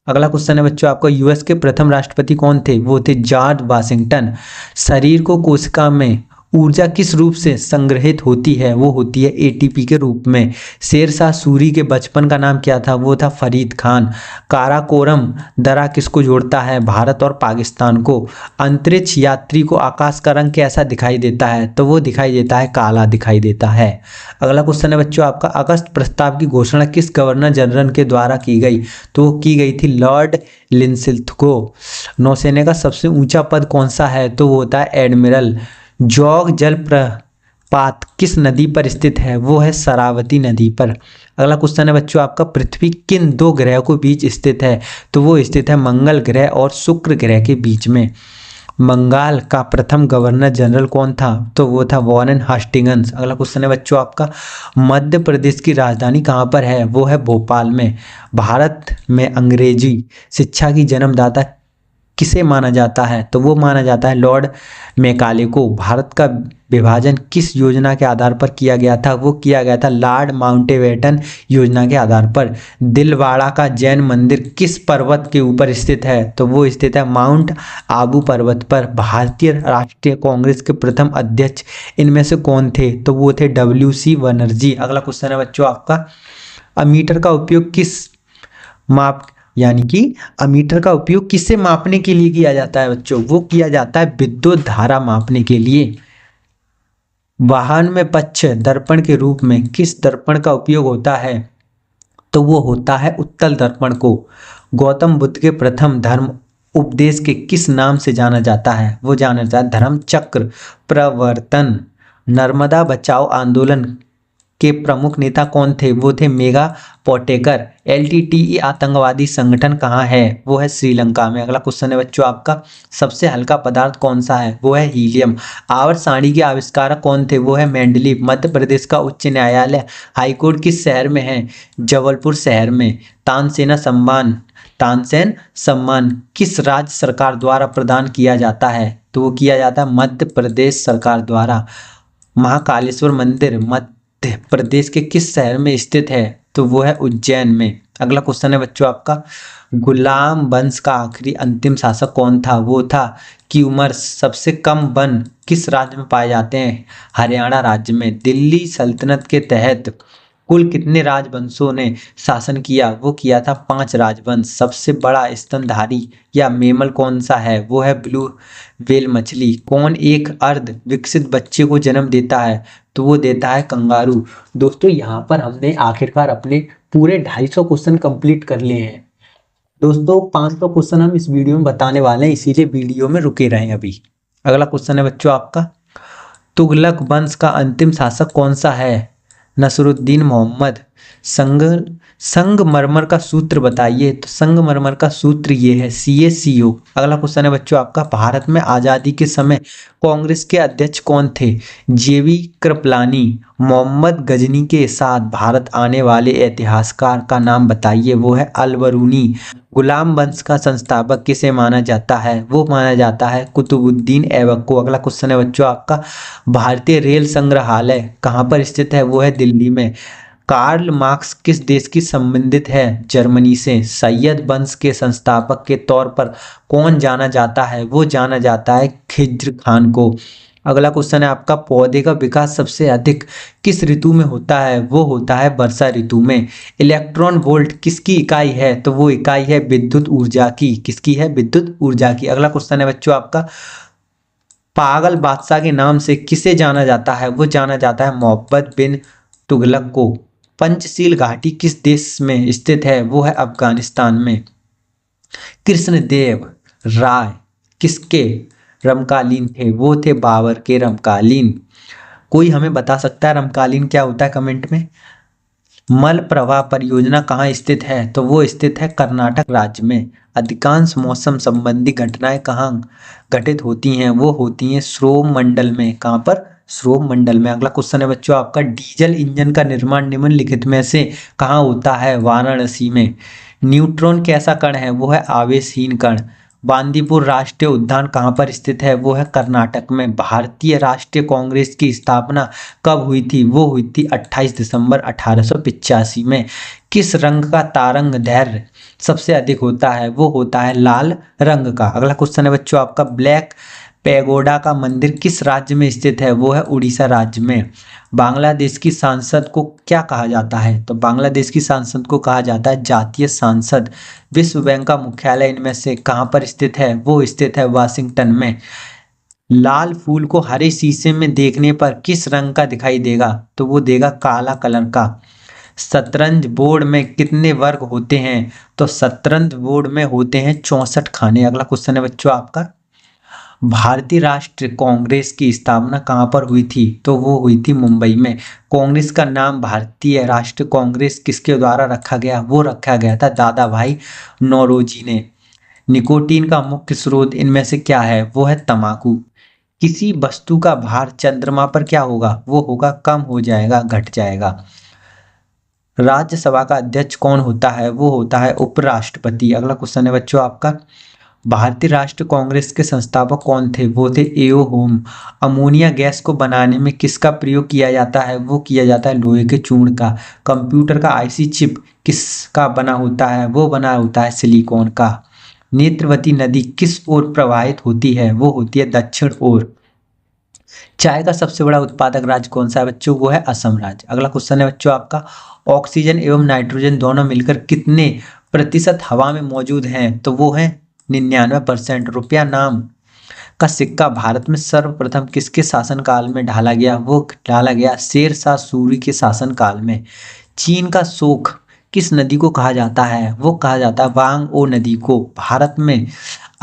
अगला क्वेश्चन है बच्चों आपका, US के प्रथम राष्ट्रपति कौन थे? वो थे जॉर्ज वाशिंगटन। शरीर को कोशिका में ऊर्जा किस रूप से संग्रहित होती है? वो होती है ATP के रूप में। शेरशाह सूरी के बचपन का नाम क्या था? वो था फरीद खान। काराकोरम दर्रा किसको जोड़ता है? भारत और पाकिस्तान को। अंतरिक्ष यात्री को आकाश का रंग कैसा दिखाई देता है? तो वो दिखाई देता है काला दिखाई देता है। अगला क्वेश्चन है बच्चों आपका, अगस्त प्रस्ताव की घोषणा किस गवर्नर जनरल के द्वारा की गई? तो वो की गई थी लॉर्ड लिंसिल्थ को। नौसेना का सबसे ऊंचा पद कौन सा है? तो वो होता है एडमिरल। जौग जलप्रपात किस नदी पर स्थित है? वो है शरावती नदी पर। अगला क्वेश्चन है बच्चों आपका, पृथ्वी किन 2 ग्रह के बीच स्थित है? तो वो स्थित है मंगल ग्रह और शुक्र ग्रह के बीच में। बंगाल का प्रथम गवर्नर जनरल कौन था? तो वो था वॉरेन हास्टिंग्स। अगला क्वेश्चन है बच्चों आपका, मध्य प्रदेश की राजधानी कहाँ पर है? वो है भोपाल में। भारत में अंग्रेजी शिक्षा की जन्मदाता किसे माना जाता है? तो वो माना जाता है लॉर्ड मैकाले को। भारत का विभाजन किस योजना के आधार पर किया गया था? वो किया गया था लॉर्ड माउंटबेटन योजना के आधार पर। दिलवाड़ा का जैन मंदिर किस पर्वत के ऊपर स्थित है? तो वो स्थित है माउंट आबू पर्वत पर। भारतीय राष्ट्रीय कांग्रेस के प्रथम अध्यक्ष इनमें से कौन थे? तो वो थे WC बनर्जी। अगला क्वेश्चन है बच्चों आपका, अमीटर का उपयोग किस माप यानी कि अमीटर का उपयोग किससे मापने के लिए किया जाता है बच्चों? वो किया जाता है विद्युत धारा मापने के लिए। वाहन में पक्ष दर्पण के रूप में किस दर्पण का उपयोग होता है? तो वो होता है उत्तल दर्पण को। गौतम बुद्ध के प्रथम धर्म उपदेश के किस नाम से जाना जाता है? वो जाना जाता है धर्म चक्र प्रवर्तन। नर्मदा बचाओ आंदोलन के प्रमुख नेता कौन थे? वो थे मेगा पोटेकर। एलटीटीई आतंकवादी संगठन कहाँ है? वो है श्रीलंका में। अगला क्वेश्चन है बच्चों आपका, सबसे हल्का पदार्थ कौन सा है? वो है हीलियम। आवर्त सारणी के आविष्कारक कौन थे? वो है मेंडलीव। मध्य प्रदेश का उच्च न्यायालय हाईकोर्ट किस शहर में है? जबलपुर शहर में। तानसेन सम्मान किस राज्य सरकार द्वारा प्रदान किया जाता है? तो वो किया जाता है मध्य प्रदेश सरकार द्वारा। महाकालेश्वर मंदिर मध्य प्रदेश के किस शहर में स्थित है? तो वो है उज्जैन में। अगला क्वेश्चन है बच्चों आपका, गुलाम वंश का आखिरी अंतिम शासक कौन था? वो था क्यूमर्स। सबसे कम वन किस राज्य में पाए जाते हैं? हरियाणा राज्य में। दिल्ली सल्तनत के तहत कुल कितने राजवंशों ने शासन किया? वो किया था 5 राजवंश। सबसे बड़ा स्तनधारी या मेमल कौन सा है? वो है ब्लू व्हेल मछली। कौन एक अर्ध विकसित बच्चे को जन्म देता है? तो वो देता है कंगारू। दोस्तों यहाँ पर हमने आखिरकार अपने पूरे 250 क्वेश्चन कंप्लीट कर लिए हैं। दोस्तों 500 क्वेश्चन हम इस वीडियो में बताने वाले हैं, इसीलिए वीडियो में रुके रहें अभी। अगला क्वेश्चन है बच्चों आपका, तुगलक वंश का अंतिम शासक कौन सा है? नसरुद्दीन मोहम्मद। संगमरमर का सूत्र बताइए। तो संगमरमर का सूत्र ये है CaCO। अगला क्वेश्चन है बच्चों आपका, भारत में आज़ादी के समय कांग्रेस के अध्यक्ष कौन थे? JV कृपलानी। मोहम्मद गजनी के साथ भारत आने वाले इतिहासकार का नाम बताइए। वो है अलबरूनी। गुलाम वंश का संस्थापक किसे माना जाता है? वो माना जाता है कुतुबुद्दीन ऐबक को। अगला क्वेश्चन है बच्चों आपका, भारतीय रेल संग्रहालय कहाँ पर स्थित है? वो है दिल्ली में। कार्ल मार्क्स किस देश की संबंधित है? जर्मनी से। सैयद वंश के संस्थापक के तौर पर कौन जाना जाता है? वो जाना जाता है खिज्र खान को। अगला क्वेश्चन है आपका, पौधे का विकास सबसे अधिक किस ऋतु में होता है? वो होता है वर्षा ऋतु में। इलेक्ट्रॉन वोल्ट किसकी इकाई है? तो वो इकाई है विद्युत ऊर्जा की। किसकी है? विद्युत ऊर्जा की। अगला क्वेश्चन है बच्चों आपका, पागल बादशाह के नाम से किसे जाना जाता है? वो जाना जाता है मोहब्बत बिन तुगलक को। पंचशील घाटी किस देश में स्थित है? वो है अफगानिस्तान में। कृष्णदेव राय किसके रमकालीन थे? वो थे बाबर के रमकालीन। कोई हमें बता सकता है रमकालीन क्या होता है? कमेंट में। मल प्रवाह परियोजना कहाँ स्थित है? तो वो स्थित है कर्नाटक राज्य में। अधिकांश मौसम संबंधी घटनाएं कहाँ घटित होती हैं? वो होती हैं श्रोम मंडल में। कहाँ पर? श्रोम मंडल में। अगला क्वेश्चन है बच्चों आपका, डीजल इंजन का निर्माण निम्नलिखित में से कहाँ होता है? वाराणसी में। न्यूट्रॉन कैसा कण है? वो है आवेशहीन कण। बांदीपुर राष्ट्रीय उद्यान कहाँ पर स्थित है? वो है कर्नाटक में। भारतीय राष्ट्रीय कांग्रेस की स्थापना कब हुई थी? वो हुई थी 28 दिसंबर 1885 में। किस रंग का तारंग दैर्घ्य सबसे अधिक होता है? वो होता है लाल रंग का। अगला क्वेश्चन है बच्चों आपका, ब्लैक पैगोडा का मंदिर किस राज्य में स्थित है? वो है उड़ीसा राज्य में। बांग्लादेश की सांसद को क्या कहा जाता है? तो बांग्लादेश की सांसद को कहा जाता है जातीय सांसद। विश्व बैंक का मुख्यालय इनमें से कहाँ पर स्थित है? वो स्थित है वाशिंगटन में। लाल फूल को हरे शीशे में देखने पर किस रंग का दिखाई देगा? तो वो देगा काला कलर का। शतरंज बोर्ड में कितने वर्ग होते हैं? तो शतरंज बोर्ड में होते हैं 64 खाने। अगला क्वेश्चन है बच्चों आपका, भारतीय राष्ट्रीय कांग्रेस की स्थापना कहाँ पर हुई थी? तो वो हुई थी मुंबई में। कांग्रेस का नाम भारतीय राष्ट्रीय कांग्रेस किसके द्वारा रखा गया? वो रखा गया था दादा भाई नौरोजी ने। निकोटीन का मुख्य स्रोत इनमें से क्या है? वो है तंबाकू। किसी वस्तु का भार चंद्रमा पर क्या होगा? वो होगा कम हो जाएगा, घट जाएगा। राज्यसभा का अध्यक्ष कौन होता है? वो होता है उपराष्ट्रपति। अगला क्वेश्चन है बच्चों आपका, भारतीय राष्ट्रीय कांग्रेस के संस्थापक कौन थे? वो थे एओ होम। अमोनिया गैस को बनाने में किसका प्रयोग किया जाता है? वो किया जाता है लोहे के चूर्ण का। कंप्यूटर का IC चिप किसका बना होता है? वो बना होता है सिलिकॉन का। नेत्रवती नदी किस ओर प्रवाहित होती है? वो होती है दक्षिण ओर। चाय का सबसे बड़ा उत्पादक राज्य कौन सा है बच्चों? वो है असम राज्य। अगला क्वेश्चन है बच्चों आपका, ऑक्सीजन एवं नाइट्रोजन दोनों मिलकर कितने प्रतिशत हवा में मौजूद हैं? तो वो है 99%। रुपया नाम का सिक्का भारत में सर्वप्रथम किसके शासनकाल में ढाला गया? वो ढाला गया शेरशाह सूरी के शासनकाल में। चीन का शोक किस नदी को कहा जाता है? वो कहा जाता है वांग ओ नदी को। भारत में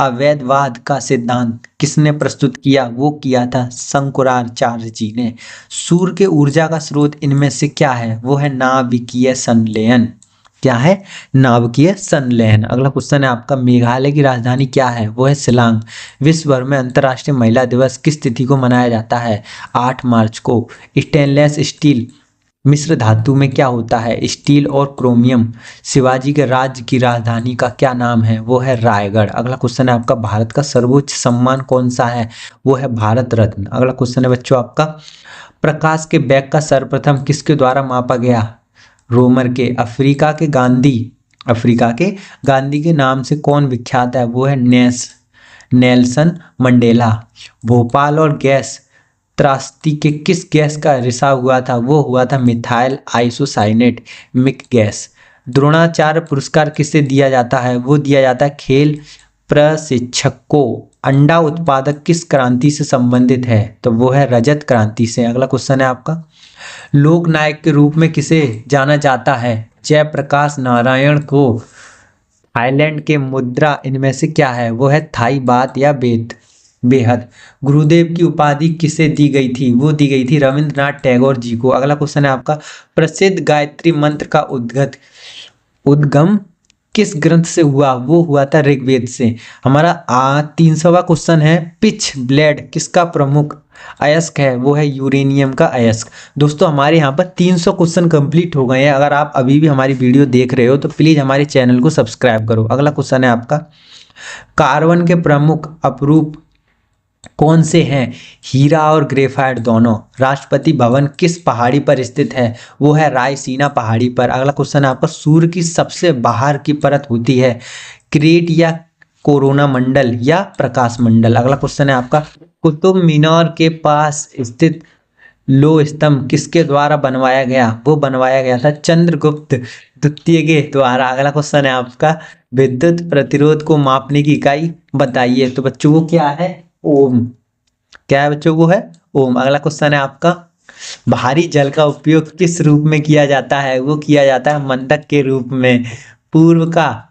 अवैधवाद का सिद्धांत किसने प्रस्तुत किया? वो किया था शंकराचार्य जी ने। सूर्य के ऊर्जा का स्रोत इनमें से क्या है? वो है नाभिकीय संलयन। क्या है? नाभिकीय संलयन। अगला क्वेश्चन है आपका, मेघालय की राजधानी क्या है? वो है शिलांग। विश्व भर में अंतर्राष्ट्रीय महिला दिवस किस तिथि को मनाया जाता है? 8 मार्च को। स्टेनलेस स्टील मिश्र धातु में क्या होता है? स्टील और क्रोमियम। शिवाजी के राज्य की राजधानी का क्या नाम है? वो है रायगढ़। अगला क्वेश्चन है आपका, भारत का सर्वोच्च सम्मान कौन सा है? वो है भारत रत्न। अगला क्वेश्चन है बच्चों आपका, प्रकाश के वेग का सर्वप्रथम किसके द्वारा मापा गया? रोमर के। अफ्रीका के गांधी के नाम से कौन विख्यात है? वो है नेल्सन मंडेला। भोपाल और गैस त्रासदी के किस गैस का रिसाव हुआ था? वो हुआ था methyl isocyanate MIC gas. Dronacharya पुरस्कार किसे दिया जाता है? वो दिया जाता है खेल प्रशिक्षक को। अंडा उत्पादक किस क्रांति से संबंधित है? तो वो है रजत क्रांति से। अगला क्वेश्चन है आपका, लोक नायक के रूप में किसे जाना जाता है? जयप्रकाश नारायण को। थाईलैंड के मुद्रा इनमें से क्या है? वो है थाई बात या बेहद। गुरुदेव की उपाधि किसे दी गई थी? वो दी गई थी रविंद्रनाथ टैगोर जी को। अगला क्वेश्चन है आपका, प्रसिद्ध गायत्री मंत्र का उद्गम किस ग्रंथ से हुआ? वो हुआ था ऋग्वेद से। हमारा 300वां क्वेश्चन है, पिच ब्लेड किसका प्रमुख अयस्क है? वो है यूरेनियम का अयस्क। दोस्तों हमारे यहाँ पर 300 क्वेश्चन कंप्लीट हो गए हैं। अगर आप अभी भी हमारी वीडियो देख रहे हो तो प्लीज हमारे चैनल को सब्सक्राइब करो। अगला क्वेश्चन है आपका, कार्बन के प्रमुख अपरूप कौन से हैं? हीरा और ग्रेफाइट दोनों। राष्ट्रपति भवन किस पहाड़ी पर स्थित है? वो है रायसीना पहाड़ी पर। अगला क्वेश्चन है आपका, सूर्य की सबसे बाहर की परत होती है क्रेट या कोरोना मंडल या प्रकाश मंडल। अगला क्वेश्चन है आपका, कुतुब मीनार के पास स्थित लो स्तंभ किसके द्वारा बनवाया गया? वो बनवाया गया था चंद्रगुप्त द्वितीय के द्वारा। अगला क्वेश्चन है आपका, विद्युत प्रतिरोध को मापने की इकाई बताइए। तो बच्चों वो क्या है? ओम। क्या है बच्चों? वो है ओम। अगला क्वेश्चन है आपका, भारी जल का उपयोग किस रूप में किया जाता है? वो किया जाता है मंडक के रूप में। पूर्व का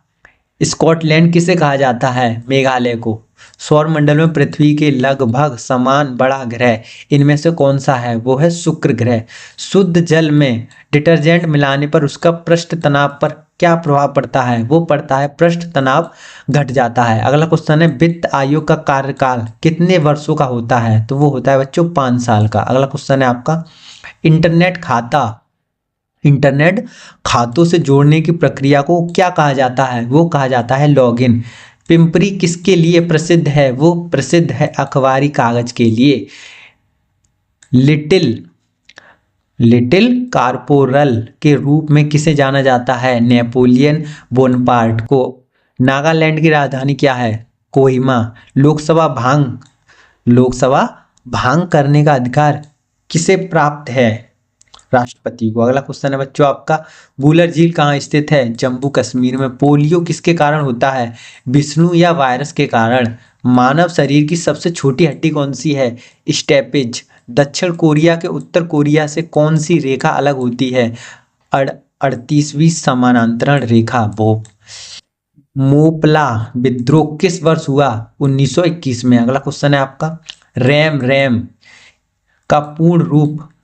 स्कॉटलैंड किसे कहा जाता है? मेघालय को। सौर मंडल में पृथ्वी के लगभग समान बड़ा ग्रह इनमें से कौन सा है? वो है शुक्र ग्रह। शुद्ध जल में डिटर्जेंट मिलाने पर उसका पृष्ठ तनाव पर क्या प्रभाव पड़ता है? वो पड़ता है पृष्ठ तनाव घट जाता है। अगला क्वेश्चन है, वित्त आयोग का कार्यकाल कितने वर्षों का होता है? तो वो होता है बच्चों 5 साल का। अगला क्वेश्चन है आपका, इंटरनेट खातों से जोड़ने की प्रक्रिया को क्या कहा जाता है? वो कहा जाता है लॉगिन। पिंपरी किसके लिए प्रसिद्ध है? वो प्रसिद्ध है अखबारी कागज के लिए। लिटिल कार्पोरल के रूप में किसे जाना जाता है? नेपोलियन बोनापार्ट को। नागालैंड की राजधानी क्या है? कोहिमा। लोकसभा भांग करने का अधिकार किसे प्राप्त है? राष्ट्रपति को। अगला क्वेश्चन है बच्चों आपका, वुलर झील कहाँ स्थित है? जम्मू कश्मीर में। पोलियो किसके कारण होता है? विष्णु या वायरस के कारण। मानव शरीर की सबसे छोटी हड्डी कौन सी है? स्टेपेज। दक्षिण कोरिया के उत्तर कोरिया से कौन सी रेखा अलग होती है? 38वीं समानांतरण रेखा। मोपला विद्रोह किस वर्ष हुआ? 1921 में। अगला क्वेश्चन है आपका, रैम का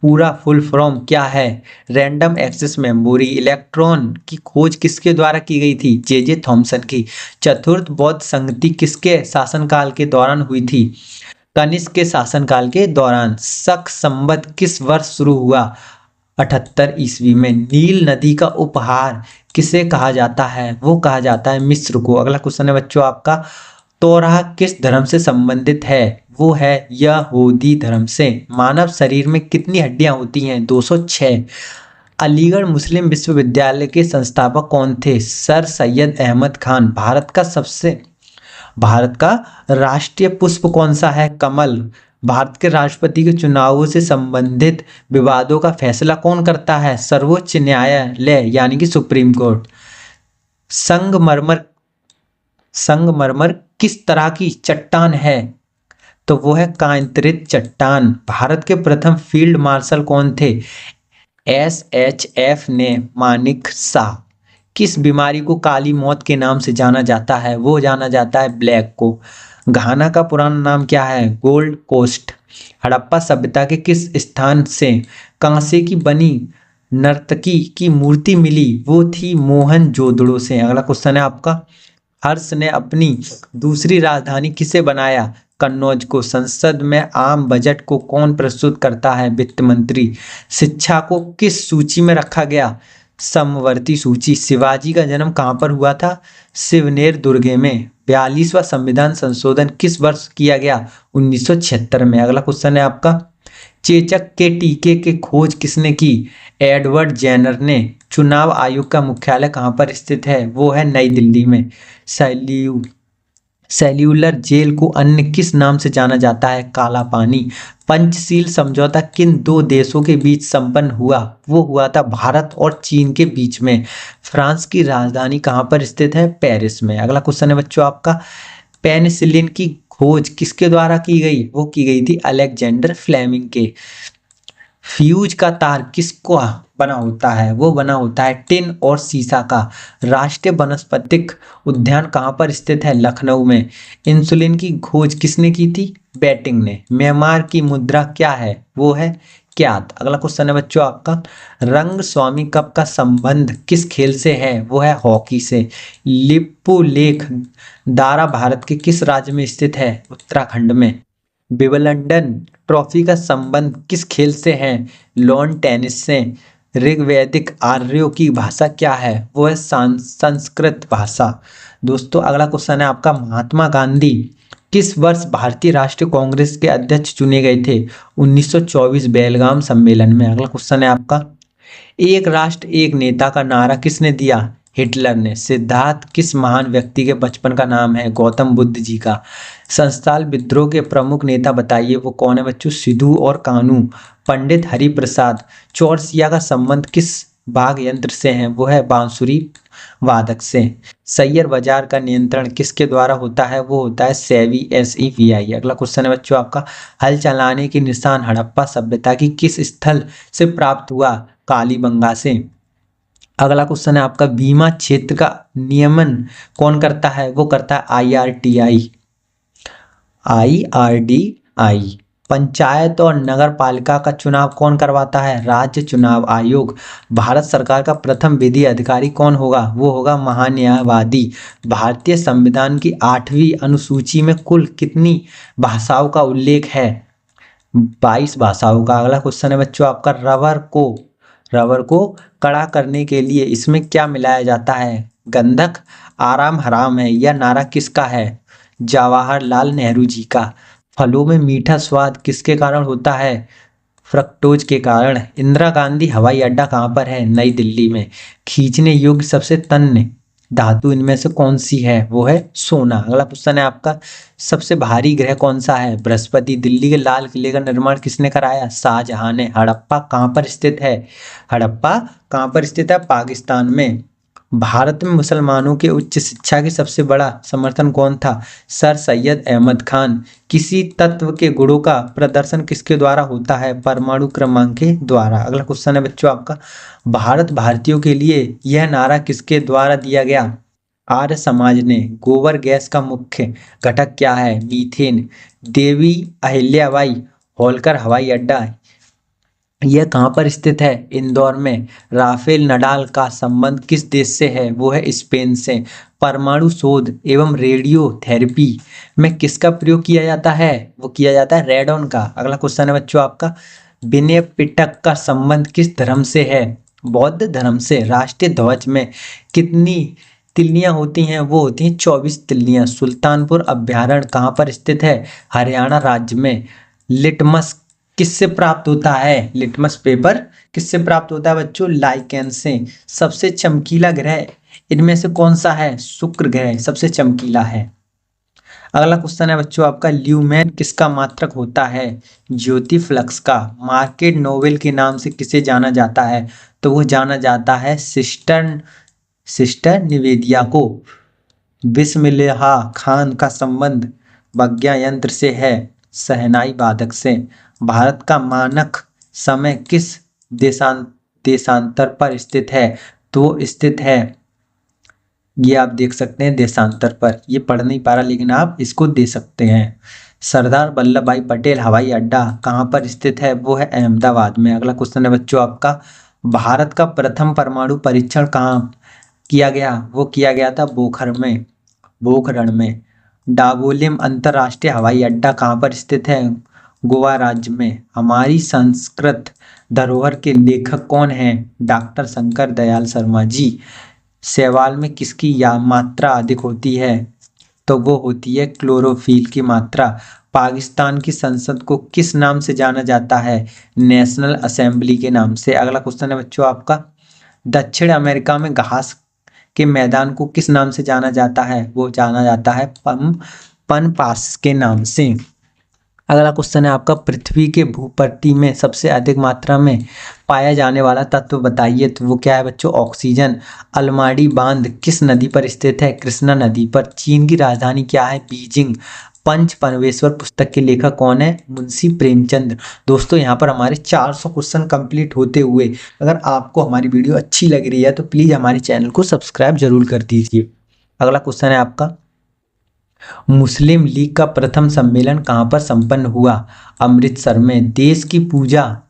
पूरा फुल फॉर्म क्या है? Random access memory. इलेक्ट्रॉन की खोज किसके द्वारा की गई थी? जे थॉमसन की। चतुर्थ बौद्ध संगति किसके शासनकाल के दौरान हुई थी? कनिष्क के शासनकाल के दौरान। शक संवत किस वर्ष शुरू हुआ? 78 ईस्वी में। नील नदी का उपहार किसे कहा जाता है? वो कहा जाता है मिस्र को। अगला क्वेश्चन है बच्चों आपका, तौराह किस धर्म से संबंधित है? वो है यहूदी धर्म से। मानव शरीर में कितनी हड्डियां होती हैं? 206। अलीगढ़ मुस्लिम विश्वविद्यालय के संस्थापक कौन थे? सर सैयद अहमद खान। भारत का राष्ट्रीय पुष्प कौन सा है? कमल। भारत के राष्ट्रपति के चुनावों से संबंधित विवादों का फैसला कौन करता है? सर्वोच्च न्यायालय यानी कि सुप्रीम कोर्ट। संगमरमर किस तरह की चट्टान है? तो वो है कांतरित चट्टान। भारत के प्रथम फील्ड मार्शल कौन थे? SHF ने मानिक शाह। किस बीमारी को काली मौत के नाम से जाना जाता है? वो जाना जाता है ब्लैक को। घाना का पुराना नाम क्या है? Gold coast. हड़प्पा सभ्यता के किस स्थान से कांसे की बनी नर्तकी की मूर्ति मिली? वो थी मोहनजोदड़ो से। अगला क्वेश्चन है आपका, हर्ष ने अपनी दूसरी राजधानी किसे बनाया? कन्नौज को। संसद में आम बजट को कौन प्रस्तुत करता है? वित्त मंत्री। शिक्षा को किस सूची में रखा गया? समवर्ती सूची। शिवाजी का जन्म कहाँ पर हुआ था? शिवनेर दुर्गे में। 42वां संविधान संशोधन किस वर्ष किया गया? 1976 में। अगला क्वेश्चन है आपका, चेचक के टीके की खोज किसने की? एडवर्ड जेनर ने। चुनाव आयोग का मुख्यालय कहाँ पर स्थित है? वो है नई दिल्ली में। सेल्यूलर जेल को अन्य किस नाम से जाना जाता है? काला पानी। पंचशील समझौता किन दो देशों के बीच संपन्न हुआ? वो हुआ था भारत और चीन के बीच में। फ्रांस की राजधानी कहाँ पर स्थित है? पेरिस में। अगला क्वेश्चन है बच्चों आपका, पेनिसिलिन की खोज किसके द्वारा की गई? वो की गई थी अलेक्जेंडर फ्लेमिंग के। फ्यूज का तार किसको बना होता है? वो बना होता है टिन और सीसा का। राष्ट्रीय वनस्पतिक उद्यान कहाँ पर स्थित है? लखनऊ में। इंसुलिन की खोज किसने की थी? बेटिंग ने। म्यांमार की मुद्रा क्या है? वो है क्यात। अगला क्वेश्चन है बच्चों आपका, रंग स्वामी कप का संबंध किस खेल से है? वो है हॉकी से। लिपु लेख दारा भारत के किस राज्य में स्थित है? उत्तराखंड में। विंबलडन ट्रॉफी का संबंध किस खेल से है? लॉन टेनिस से। ऋग्वैदिक आर्यों की भाषा क्या है? वो है संस्कृत भाषा। दोस्तों अगला क्वेश्चन है आपका, महात्मा गांधी किस वर्ष भारतीय राष्ट्रीय कांग्रेस के अध्यक्ष चुने गए थे? 1924 बेलगाम सम्मेलन में। अगला क्वेश्चन है आपका, एक राष्ट्र एक नेता का नारा किसने दिया? हिटलर ने। सिद्धार्थ किस महान व्यक्ति के बचपन का नाम है? गौतम बुद्ध जी का। संस्थाल विद्रोह के प्रमुख नेता बताइए, वो कौन है बच्चों? सिद्धू और कानू। पंडित हरिप्रसाद चौरसिया का संबंध किस वाद्य यंत्र से है? वो है बांसुरी वादक से। शेयर बाजार का नियंत्रण किसके द्वारा होता है? वो होता है सेबी, SEBI। अगला क्वेश्चन है बच्चों आपका, हल चलाने की निशान हड़प्पा सभ्यता की किस स्थल से प्राप्त हुआ? कालीबंगा से। अगला क्वेश्चन है आपका, बीमा क्षेत्र का नियमन कौन करता है? वो करता है IRDI। पंचायत और नगर पालिका का चुनाव कौन करवाता है? राज्य चुनाव आयोग। भारत सरकार का प्रथम विधि अधिकारी कौन होगा? वो होगा महान्यायवादी। भारतीय संविधान की 8वीं अनुसूची में कुल कितनी भाषाओं का उल्लेख है? 22 भाषाओं का। अगला क्वेश्चन है बच्चों आपका, रबर को कड़ा करने के लिए इसमें क्या मिलाया जाता है? गंधक। आराम हराम है यह नारा किसका है? जवाहरलाल नेहरू जी का। फलों में मीठा स्वाद किसके कारण होता है? फ्रक्टोज के कारण। इंदिरा गांधी हवाई अड्डा कहाँ पर है? नई दिल्ली में। खींचने योग्य सबसे तन्य धातु इनमें से कौन सी है? वो है सोना। अगला क्वेश्चन है आपका, सबसे भारी ग्रह कौन सा है? बृहस्पति। दिल्ली के लाल किले का निर्माण किसने कराया? शाहजहां ने। हड़प्पा कहाँ पर स्थित है? हड़प्पा कहाँ पर स्थित है? पाकिस्तान में। भारत में मुसलमानों के उच्च शिक्षा की सबसे बड़ा समर्थन कौन था? सर सैयद अहमद खान। किसी तत्व के गुणों का प्रदर्शन किसके द्वारा होता है? परमाणु क्रमांक के द्वारा। अगला क्वेश्चन है बच्चों आपका, भारत भारतीयों के लिए यह नारा किसके द्वारा दिया गया? आर्य समाज ने। गोबर गैस का मुख्य घटक क्या है? मीथेन। देवी अहिल्याबाई होलकर हवाई अड्डा यह कहाँ पर स्थित है? इंदौर में। राफेल नडाल का संबंध किस देश से है? वो है स्पेन से। परमाणु शोध एवं रेडियो थेरेपी में किसका प्रयोग किया जाता है? वो किया जाता है रेडॉन का। अगला क्वेश्चन है बच्चों आपका, विनय पिटक का संबंध किस धर्म से है? बौद्ध धर्म से। राष्ट्रीय ध्वज में कितनी तिल्लियां होती हैं? वो होती हैं 24 तिल्लियां। सुल्तानपुर अभ्यारण्य कहाँ पर स्थित है? हरियाणा राज्य में। लिटमस किससे प्राप्त होता है? लिटमस पेपर किससे प्राप्त होता है बच्चों? लाइकेन से। सबसे चमकीला ग्रह इनमें से कौन सा है? शुक्र ग्रह सबसे चमकीला है। अगला क्वेश्चन है बच्चों आपका, ल्यूमेन किसका मात्रक होता है? ज्योति फ्लक्स का। मार्केट नोबेल के नाम से किसे जाना जाता है? तो वो जाना जाता है सिस्टर निवेदिया को। बिस्मिल्लाह खान का संबंध बग्या यंत्र से है, शहनाई वादक से। भारत का मानक समय किस देशांतर पर स्थित है? तो स्थित है ये आप देख सकते हैं देशांतर पर, ये पढ़ नहीं पा रहा लेकिन आप इसको दे सकते हैं। सरदार वल्लभ भाई पटेल हवाई अड्डा कहाँ पर स्थित है? वो है अहमदाबाद में। अगला क्वेश्चन है बच्चों आपका, भारत का प्रथम परमाणु परीक्षण कहाँ किया गया? वो किया गया था पोखरण में। डाबोलिम अंतरराष्ट्रीय हवाई अड्डा कहाँ पर स्थित है? गोवा राज्य में। हमारी संस्कृत धरोहर के लेखक कौन हैं? डॉक्टर शंकर दयाल शर्मा जी। शैवाल में किसकी या मात्रा अधिक होती है? तो वो होती है क्लोरोफिल की मात्रा। पाकिस्तान की संसद को किस नाम से जाना जाता है? नेशनल असेंबली के नाम से। अगला क्वेश्चन है बच्चों आपका, दक्षिण अमेरिका में घास के मैदान को किस नाम से जाना जाता है? वो जाना जाता है पनपास के नाम से। अगला क्वेश्चन है आपका, पृथ्वी के भूपट्टी में सबसे अधिक मात्रा में पाया जाने वाला तत्व बताइए। तो वो क्या है बच्चों? ऑक्सीजन। अलमाड़ी बांध किस नदी पर स्थित है? कृष्णा नदी पर। चीन की राजधानी क्या है? बीजिंग। पंच परमेश्वर पुस्तक के लेखक कौन है? मुंशी प्रेमचंद। दोस्तों यहाँ पर हमारे 400 क्वेश्चन कंप्लीट होते हुए, अगर आपको हमारी वीडियो अच्छी लग रही है तो प्लीज़ हमारे चैनल को सब्सक्राइब जरूर कर दीजिए। अगला क्वेश्चन है आपका, मुस्लिम लीग का प्रथम सम्मेलन कहाँ पर संपन्न हुआ? अमृतसर में। देश की पूजा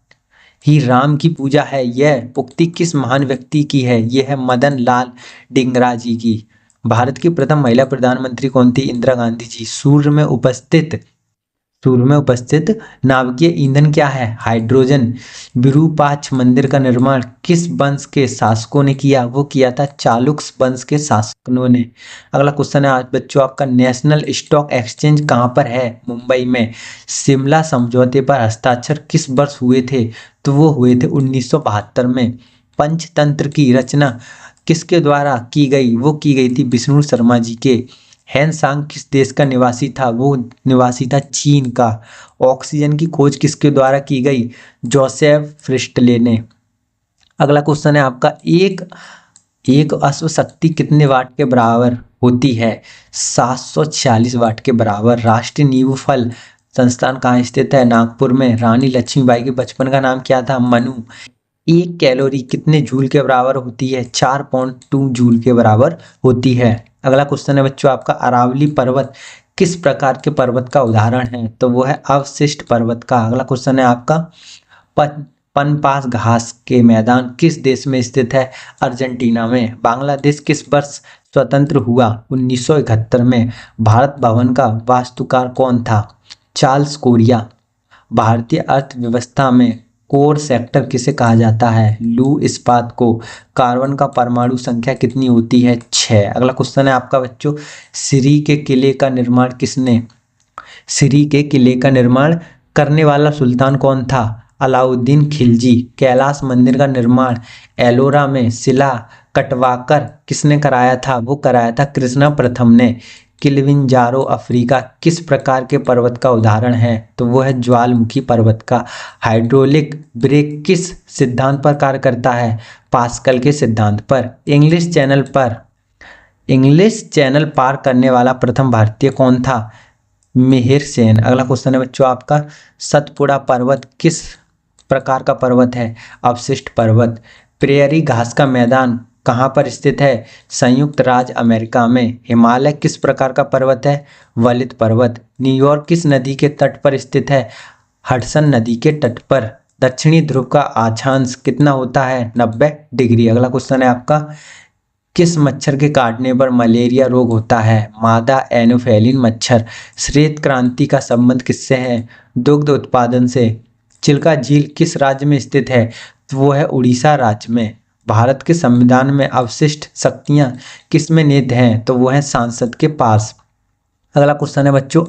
ही राम की पूजा है, यह उक्ति किस महान व्यक्ति की है? यह है मदन लाल डिंगरा जी की। भारत की प्रथम महिला प्रधानमंत्री कौन थी? इंदिरा गांधी जी। सूर्य में उपस्थित नाभिकीय ईंधन क्या है? हाइड्रोजन। विरूपाक्ष मंदिर का निर्माण किस वंश के शासकों ने किया? वो किया था चालुक्य वंश के शासकों ने। अगला क्वेश्चन है आज बच्चों आपका, नेशनल स्टॉक एक्सचेंज कहाँ पर है? मुंबई में। शिमला समझौते पर हस्ताक्षर किस वर्ष हुए थे? तो वो हुए थे 1972 में। पंचतंत्र की रचना किसके द्वारा की गई? वो की गई थी विष्णु शर्मा जी के। हैंसांग किस देश का निवासी था? वो निवासी था चीन का। ऑक्सीजन की खोज किसके द्वारा की गई? जोसेफ फ्रिस्टले ने। अगला क्वेश्चन है आपका, एक अश्व शक्ति कितने वाट के बराबर होती है? 746 वाट के बराबर। राष्ट्रीय नींबू फल संस्थान कहाँ स्थित है? नागपुर में। रानी लक्ष्मीबाई के बचपन का नाम क्या था? मनु। एक कैलोरी कितने जूल के बराबर होती है? 4.2 जूल के बराबर होती है। अगला क्वेश्चन है बच्चों आपका, अरावली पर्वत किस प्रकार के पर्वत का उदाहरण है? तो वो है अवशिष्ट पर्वत का। अगला क्वेश्चन है आपका, पनपास घास के मैदान किस देश में स्थित है? अर्जेंटीना में। बांग्लादेश किस वर्ष स्वतंत्र हुआ? 1971 में। भारत भवन का वास्तुकार कौन था? Charles Korea. भारतीय अर्थव्यवस्था में कोर सेक्टर किसे कहा जाता है? लौह इस्पात को। कार्बन का परमाणु संख्या कितनी होती है? 6। अगला क्वेश्चन है आपका बच्चों, सिरी के किले का निर्माण करने वाला सुल्तान कौन था? अलाउद्दीन खिलजी। कैलाश मंदिर का निर्माण एलोरा में शिला कटवाकर किसने कराया था? वो कराया था कृष्णा प्रथम ने। किलिमंजारो अफ्रीका किस प्रकार के पर्वत का उदाहरण है? तो वो है ज्वालामुखी पर्वत का। हाइड्रोलिक ब्रेक किस सिद्धांत पर कार्य करता है? पास्कल के सिद्धांत पर। इंग्लिश चैनल पार करने वाला प्रथम भारतीय कौन था? मिहिर सेन। अगला क्वेश्चन है बच्चों आपका, सतपुड़ा पर्वत किस प्रकार का पर्वत है? अवशिष्ट पर्वत। प्रेयरी घास का मैदान कहाँ पर स्थित है? संयुक्त राज्य अमेरिका में। हिमालय किस प्रकार का पर्वत है? वलित पर्वत। न्यूयॉर्क किस नदी के तट पर स्थित है? हडसन नदी के तट पर। दक्षिणी ध्रुव का अक्षांश कितना होता है? 90 डिग्री। अगला क्वेश्चन है आपका, किस मच्छर के काटने पर मलेरिया रोग होता है? मादा एनोफेलिन मच्छर। श्वेत क्रांति का संबंध किससे है? दुग्ध उत्पादन से। चिल्का झील किस राज्य में स्थित है? तो वो है उड़ीसा राज्य में। भारत के संविधान में अवशिष्ट शक्तियां किस में निहित हैं? तो वो है सांसद के पास। अगला क्वेश्चन है बच्चों,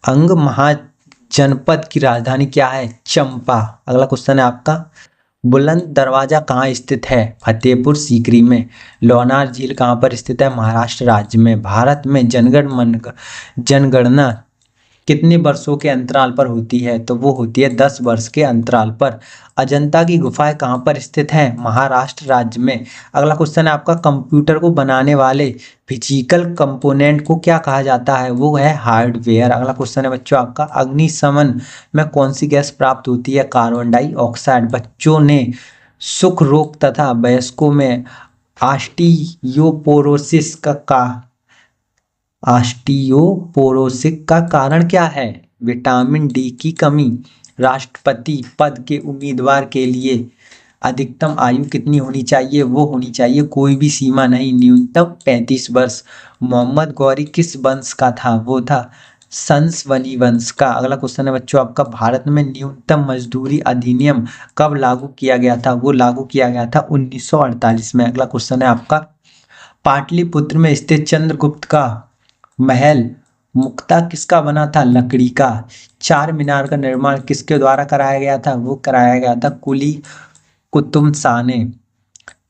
अंग महाजनपद की राजधानी क्या है? चंपा। अगला क्वेश्चन है आपका, बुलंद दरवाजा कहाँ स्थित है? फतेहपुर सीकरी में। लोनार झील कहाँ पर स्थित है? महाराष्ट्र राज्य में। भारत में जनगणना कितने वर्षों के अंतराल पर होती है? तो वो होती है 10 वर्ष के अंतराल पर। अजंता की गुफाएं कहाँ पर स्थित है? महाराष्ट्र राज्य में। अगला क्वेश्चन है आपका, कंप्यूटर को बनाने वाले फिजिकल कंपोनेंट को क्या कहा जाता है? वो है हार्डवेयर। अगला क्वेश्चन है बच्चों आपका, अग्निशमन में कौन सी गैस प्राप्त होती है? Carbon dioxide. बच्चों ने सुख रोग तथा वयस्कों में ऑस्टियोपोरोसिस ऑस्टियोपोरोसिस का कारण क्या है? विटामिन डी की कमी। राष्ट्रपति पद के उम्मीदवार के लिए अधिकतम आयु कितनी होनी चाहिए? वो होनी चाहिए कोई भी सीमा नहीं, न्यूनतम 35 वर्ष। मोहम्मद गौरी किस वंश का था? वो था संसवनी वंश का। अगला क्वेश्चन है बच्चों आपका, भारत में न्यूनतम मजदूरी अधिनियम कब लागू किया गया था? वो लागू किया गया था 1948 में। अगला क्वेश्चन है आपका, पाटलिपुत्र में स्थित चंद्रगुप्त का महल मुख्यतः किसका बना था? लकड़ी का। चार मीनार का निर्माण किसके द्वारा कराया गया था? वो कराया गया था कुली कुतुब शाह ने।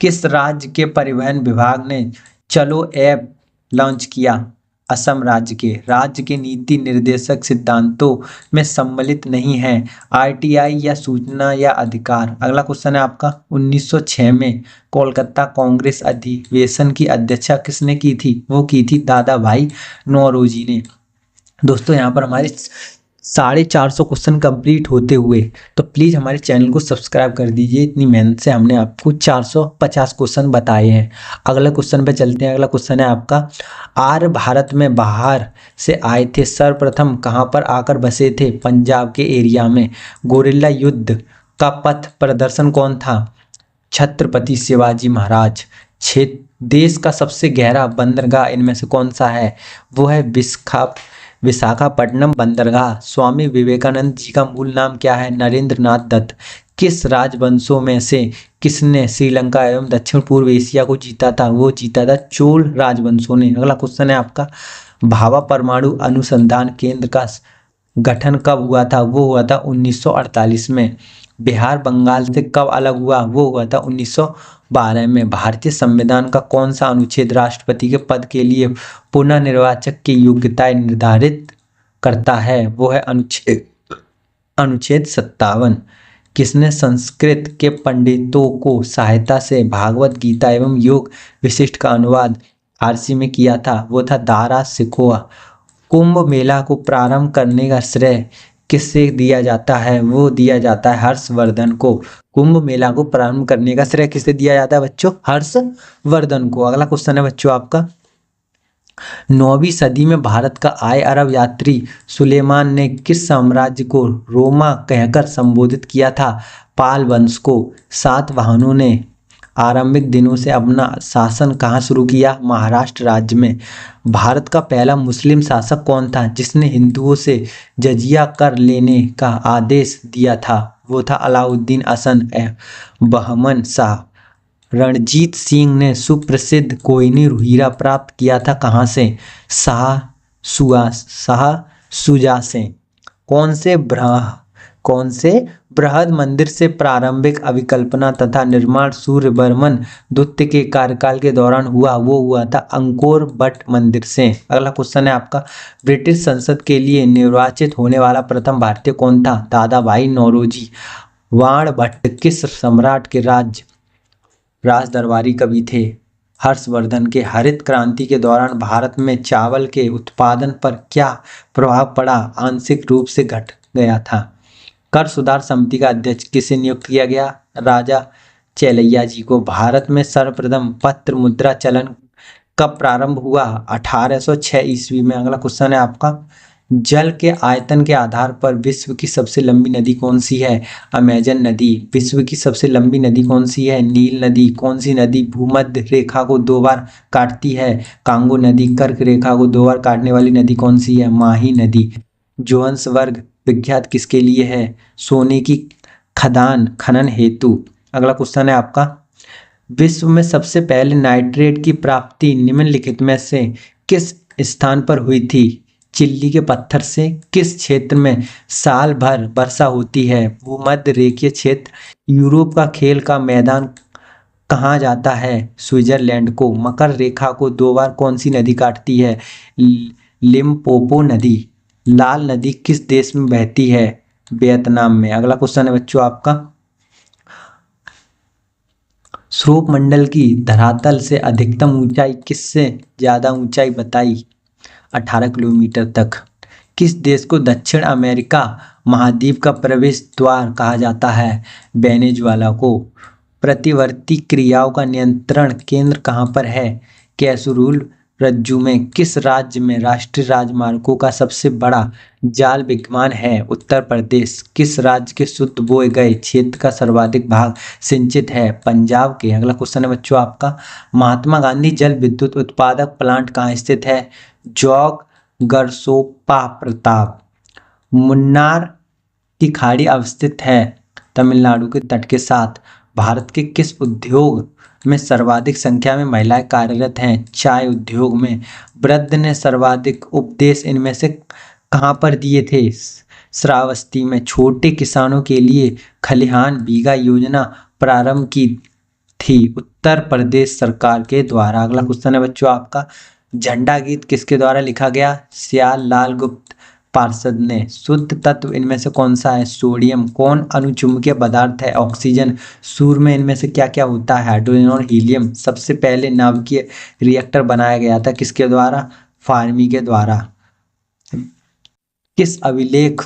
किस राज्य के परिवहन विभाग ने चलो ऐप लॉन्च किया? असम राज्य के। राज्य के नीति निर्देशक सिद्धांतों में सम्मिलित नहीं है, आरटीआई या सूचना या अधिकार। अगला क्वेश्चन है आपका, 1906 में कोलकाता कांग्रेस अधिवेशन की अध्यक्षता किसने की थी? वो की थी दादा भाई नौरोजी ने। दोस्तों यहाँ पर हमारे 450 क्वेश्चन कंप्लीट होते हुए, तो प्लीज़ हमारे चैनल को सब्सक्राइब कर दीजिए। इतनी मेहनत से हमने आपको 450 क्वेश्चन बताए हैं। अगला क्वेश्चन पे चलते हैं। अगला क्वेश्चन है आपका, आर्य भारत में बाहर से आए थे, सर्वप्रथम कहाँ पर आकर बसे थे? पंजाब के एरिया में। गोरिल्ला युद्ध का पथ प्रदर्शन कौन था? छत्रपति शिवाजी महाराज। देश का सबसे गहरा बंदरगाह इनमें से कौन सा है? वो है विशाखापट्टनम बंदरगाह। स्वामी विवेकानंद जी का मूल नाम क्या है? नरेंद्र नाथ दत्त। किस राजवंशों में से किसने श्रीलंका एवं दक्षिण पूर्व एशिया को जीता था? वो जीता था चोल राजवंशों ने। अगला क्वेश्चन है आपका, भाभा परमाणु अनुसंधान केंद्र का गठन कब हुआ था? वो हुआ था 1948 में। बिहार बंगाल से कब अलग हुआ? वो हुआ था 1912 में। भारतीय संविधान का कौन सा अनुच्छेद राष्ट्रपति के पद के लिए पुनः निर्वाचक की योग्यता निर्धारित करता है? वो है अनुच्छेद 57। किसने संस्कृत के पंडितों को सहायता से भागवत गीता एवं योग विशिष्ट का अनुवाद फारसी में किया था? वो था दारा सिकोहा। कुंभ मेला को प्रारंभ करने का श्रेय किससे दिया जाता है? वो दिया जाता है हर्षवर्धन को। कुंभ मेला को प्रारंभ करने का श्रेय किससे दिया जाता है बच्चों? हर्षवर्धन को। अगला क्वेश्चन है बच्चों आपका, 9वीं सदी में भारत का आए अरब यात्री सुलेमान ने किस साम्राज्य को रोमा कहकर संबोधित किया था? पाल वंश को। सातवाहनों ने आरंभिक दिनों से अपना शासन कहाँ शुरू किया? महाराष्ट्र राज्य में। भारत का पहला मुस्लिम शासक कौन था जिसने हिंदुओं से जजिया कर लेने का आदेश दिया था? वो था अलाउद्दीन हसन बहमन शाह। रणजीत सिंह ने सुप्रसिद्ध कोहिनूर हीरा प्राप्त किया था कहाँ से? शाह शुजा से। कौन से बृहद मंदिर से प्रारंभिक अभिकल्पना तथा निर्माण सूर्यवर्मन द्वितीय के कार्यकाल के दौरान हुआ? वो हुआ था अंकोर वट मंदिर से। अगला क्वेश्चन है आपका, ब्रिटिश संसद के लिए निर्वाचित होने वाला प्रथम भारतीय कौन था? दादा भाई नौरोजी। वाणभट्ट किस सम्राट के राज दरबारी कवि थे? हर्षवर्धन के। हरित क्रांति के दौरान भारत में चावल के उत्पादन पर क्या प्रभाव पड़ा? आंशिक रूप से घट गया था। कर सुधार समिति का अध्यक्ष किसे नियुक्त किया गया? राजा चेलैया जी को। भारत में सर्वप्रथम पत्र मुद्रा चलन कब प्रारंभ हुआ? 1806 ईस्वी में। अगला क्वेश्चन है आपका, जल के आयतन के आधार पर विश्व की सबसे लंबी नदी कौन सी है? अमेजन नदी। विश्व की सबसे लंबी नदी कौन सी है? नील नदी। कौन सी नदी भूमध्य रेखा को 2 बार काटती है? कांगो नदी। कर्क रेखा को 2 बार काटने वाली नदी कौन सी है? माही नदी। जोहान्सबर्ग विख्यात किसके लिए है? सोने की खदान खनन हेतु। अगला क्वेश्चन है आपका, विश्व में सबसे पहले नाइट्रेट की प्राप्ति निम्नलिखित में से किस स्थान पर हुई थी? चिल्ली के पत्थर से। किस क्षेत्र में साल भर वर्षा होती है? भूमध्य रेखीय क्षेत्र। यूरोप का खेल का मैदान कहाँ जाता है? स्विट्जरलैंड को। मकर रेखा को 2 बार कौन सी नदी काटती है? लिम्पोपो नदी। लाल नदी किस देश में बहती है? वियतनाम में। अगला क्वेश्चन है बच्चों आपका, सौर मंडल की धरातल से अधिकतम ऊंचाई किससे ज्यादा ऊंचाई बताई? 18 किलोमीटर तक। किस देश को दक्षिण अमेरिका महाद्वीप का प्रवेश द्वार कहा जाता है? वेनेजुएला को। प्रतिवर्ती क्रियाओं का नियंत्रण केंद्र कहाँ पर है? कैसरूल रज्जु में। किस राज्य में राष्ट्रीय राजमार्गों का सबसे बड़ा जाल विद्यमान है? उत्तर प्रदेश। किस राज्य के शुद्ध बोए गए क्षेत्र का सर्वाधिक भाग सिंचित है? पंजाब के। अगला क्वेश्चन है बच्चों आपका, महात्मा गांधी जल विद्युत उत्पादक प्लांट कहाँ स्थित है? जौग गरसोप्पा प्रताप। मुन्नार की खाड़ी अवस्थित है तमिलनाडु के तट के साथ। भारत के किस उद्योग में सर्वाधिक संख्या में महिलाएं कार्यरत हैं? चाय उद्योग में। वृद्ध ने सर्वाधिक उपदेश इनमें से कहाँ पर दिए थे? श्रावस्ती में। छोटे किसानों के लिए खलिहान बीघा योजना प्रारंभ की थी उत्तर प्रदेश सरकार के द्वारा। अगला क्वेश्चन है बच्चों आपका, झंडा गीत किसके द्वारा लिखा गया? श्याल लाल गुप्त पार्षद ने। शुद्ध तत्व इनमें से कौन सा है? सोडियम। कौन अणुचुंबकीय पदार्थ है? ऑक्सीजन। सूर्य में इनमें से क्या क्या होता है? हाइड्रोजन और हीलियम। सबसे पहले नाभिकीय रिएक्टर बनाया गया था किसके द्वारा? फार्मी के द्वारा। किस अभिलेख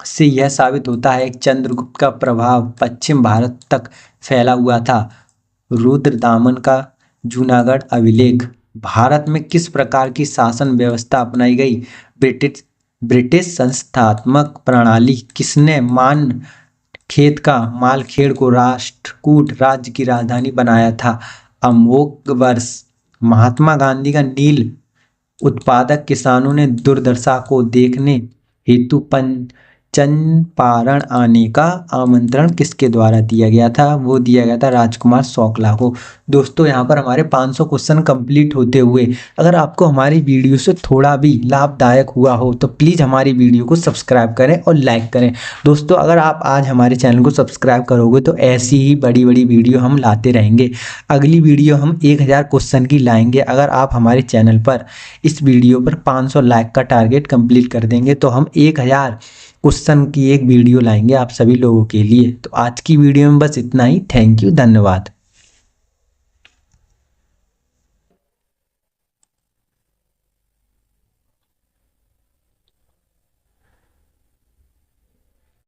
से यह साबित होता है कि चंद्रगुप्त का प्रभाव पश्चिम भारत तक फैला हुआ था? रुद्रदामन का जूनागढ़ अभिलेख। भारत में किस प्रकार की शासन व्यवस्था अपनाई गई? ब्रिटिश संस्थात्मक प्रणाली। किसने मान खेत का मालखेड़ को राष्ट्रकूट राज्य की राजधानी बनाया था? अमोघवर्ष। महात्मा गांधी का नील उत्पादक किसानों ने दुर्दशा को देखने हेतु चंपारण आने का आमंत्रण किसके द्वारा दिया गया था? वो दिया गया था राजकुमार शौकला को। दोस्तों यहाँ पर हमारे 500 क्वेश्चन कंप्लीट होते हुए अगर आपको हमारी वीडियो से थोड़ा भी लाभदायक हुआ हो तो प्लीज़ हमारी वीडियो को सब्सक्राइब करें और लाइक करें। दोस्तों अगर आप आज हमारे चैनल को सब्सक्राइब करोगे तो ऐसी ही बड़ी बड़ी वीडियो हम लाते रहेंगे। अगली वीडियो हम 1000 क्वेश्चन की लाएंगे। अगर आप हमारे चैनल पर इस वीडियो पर 500 लाइक का टारगेट कंप्लीट कर देंगे तो हम 1000 क्वेश्चन की एक वीडियो लाएंगे आप सभी लोगों के लिए। तो आज की वीडियो में बस इतना ही। थैंक यू, धन्यवाद।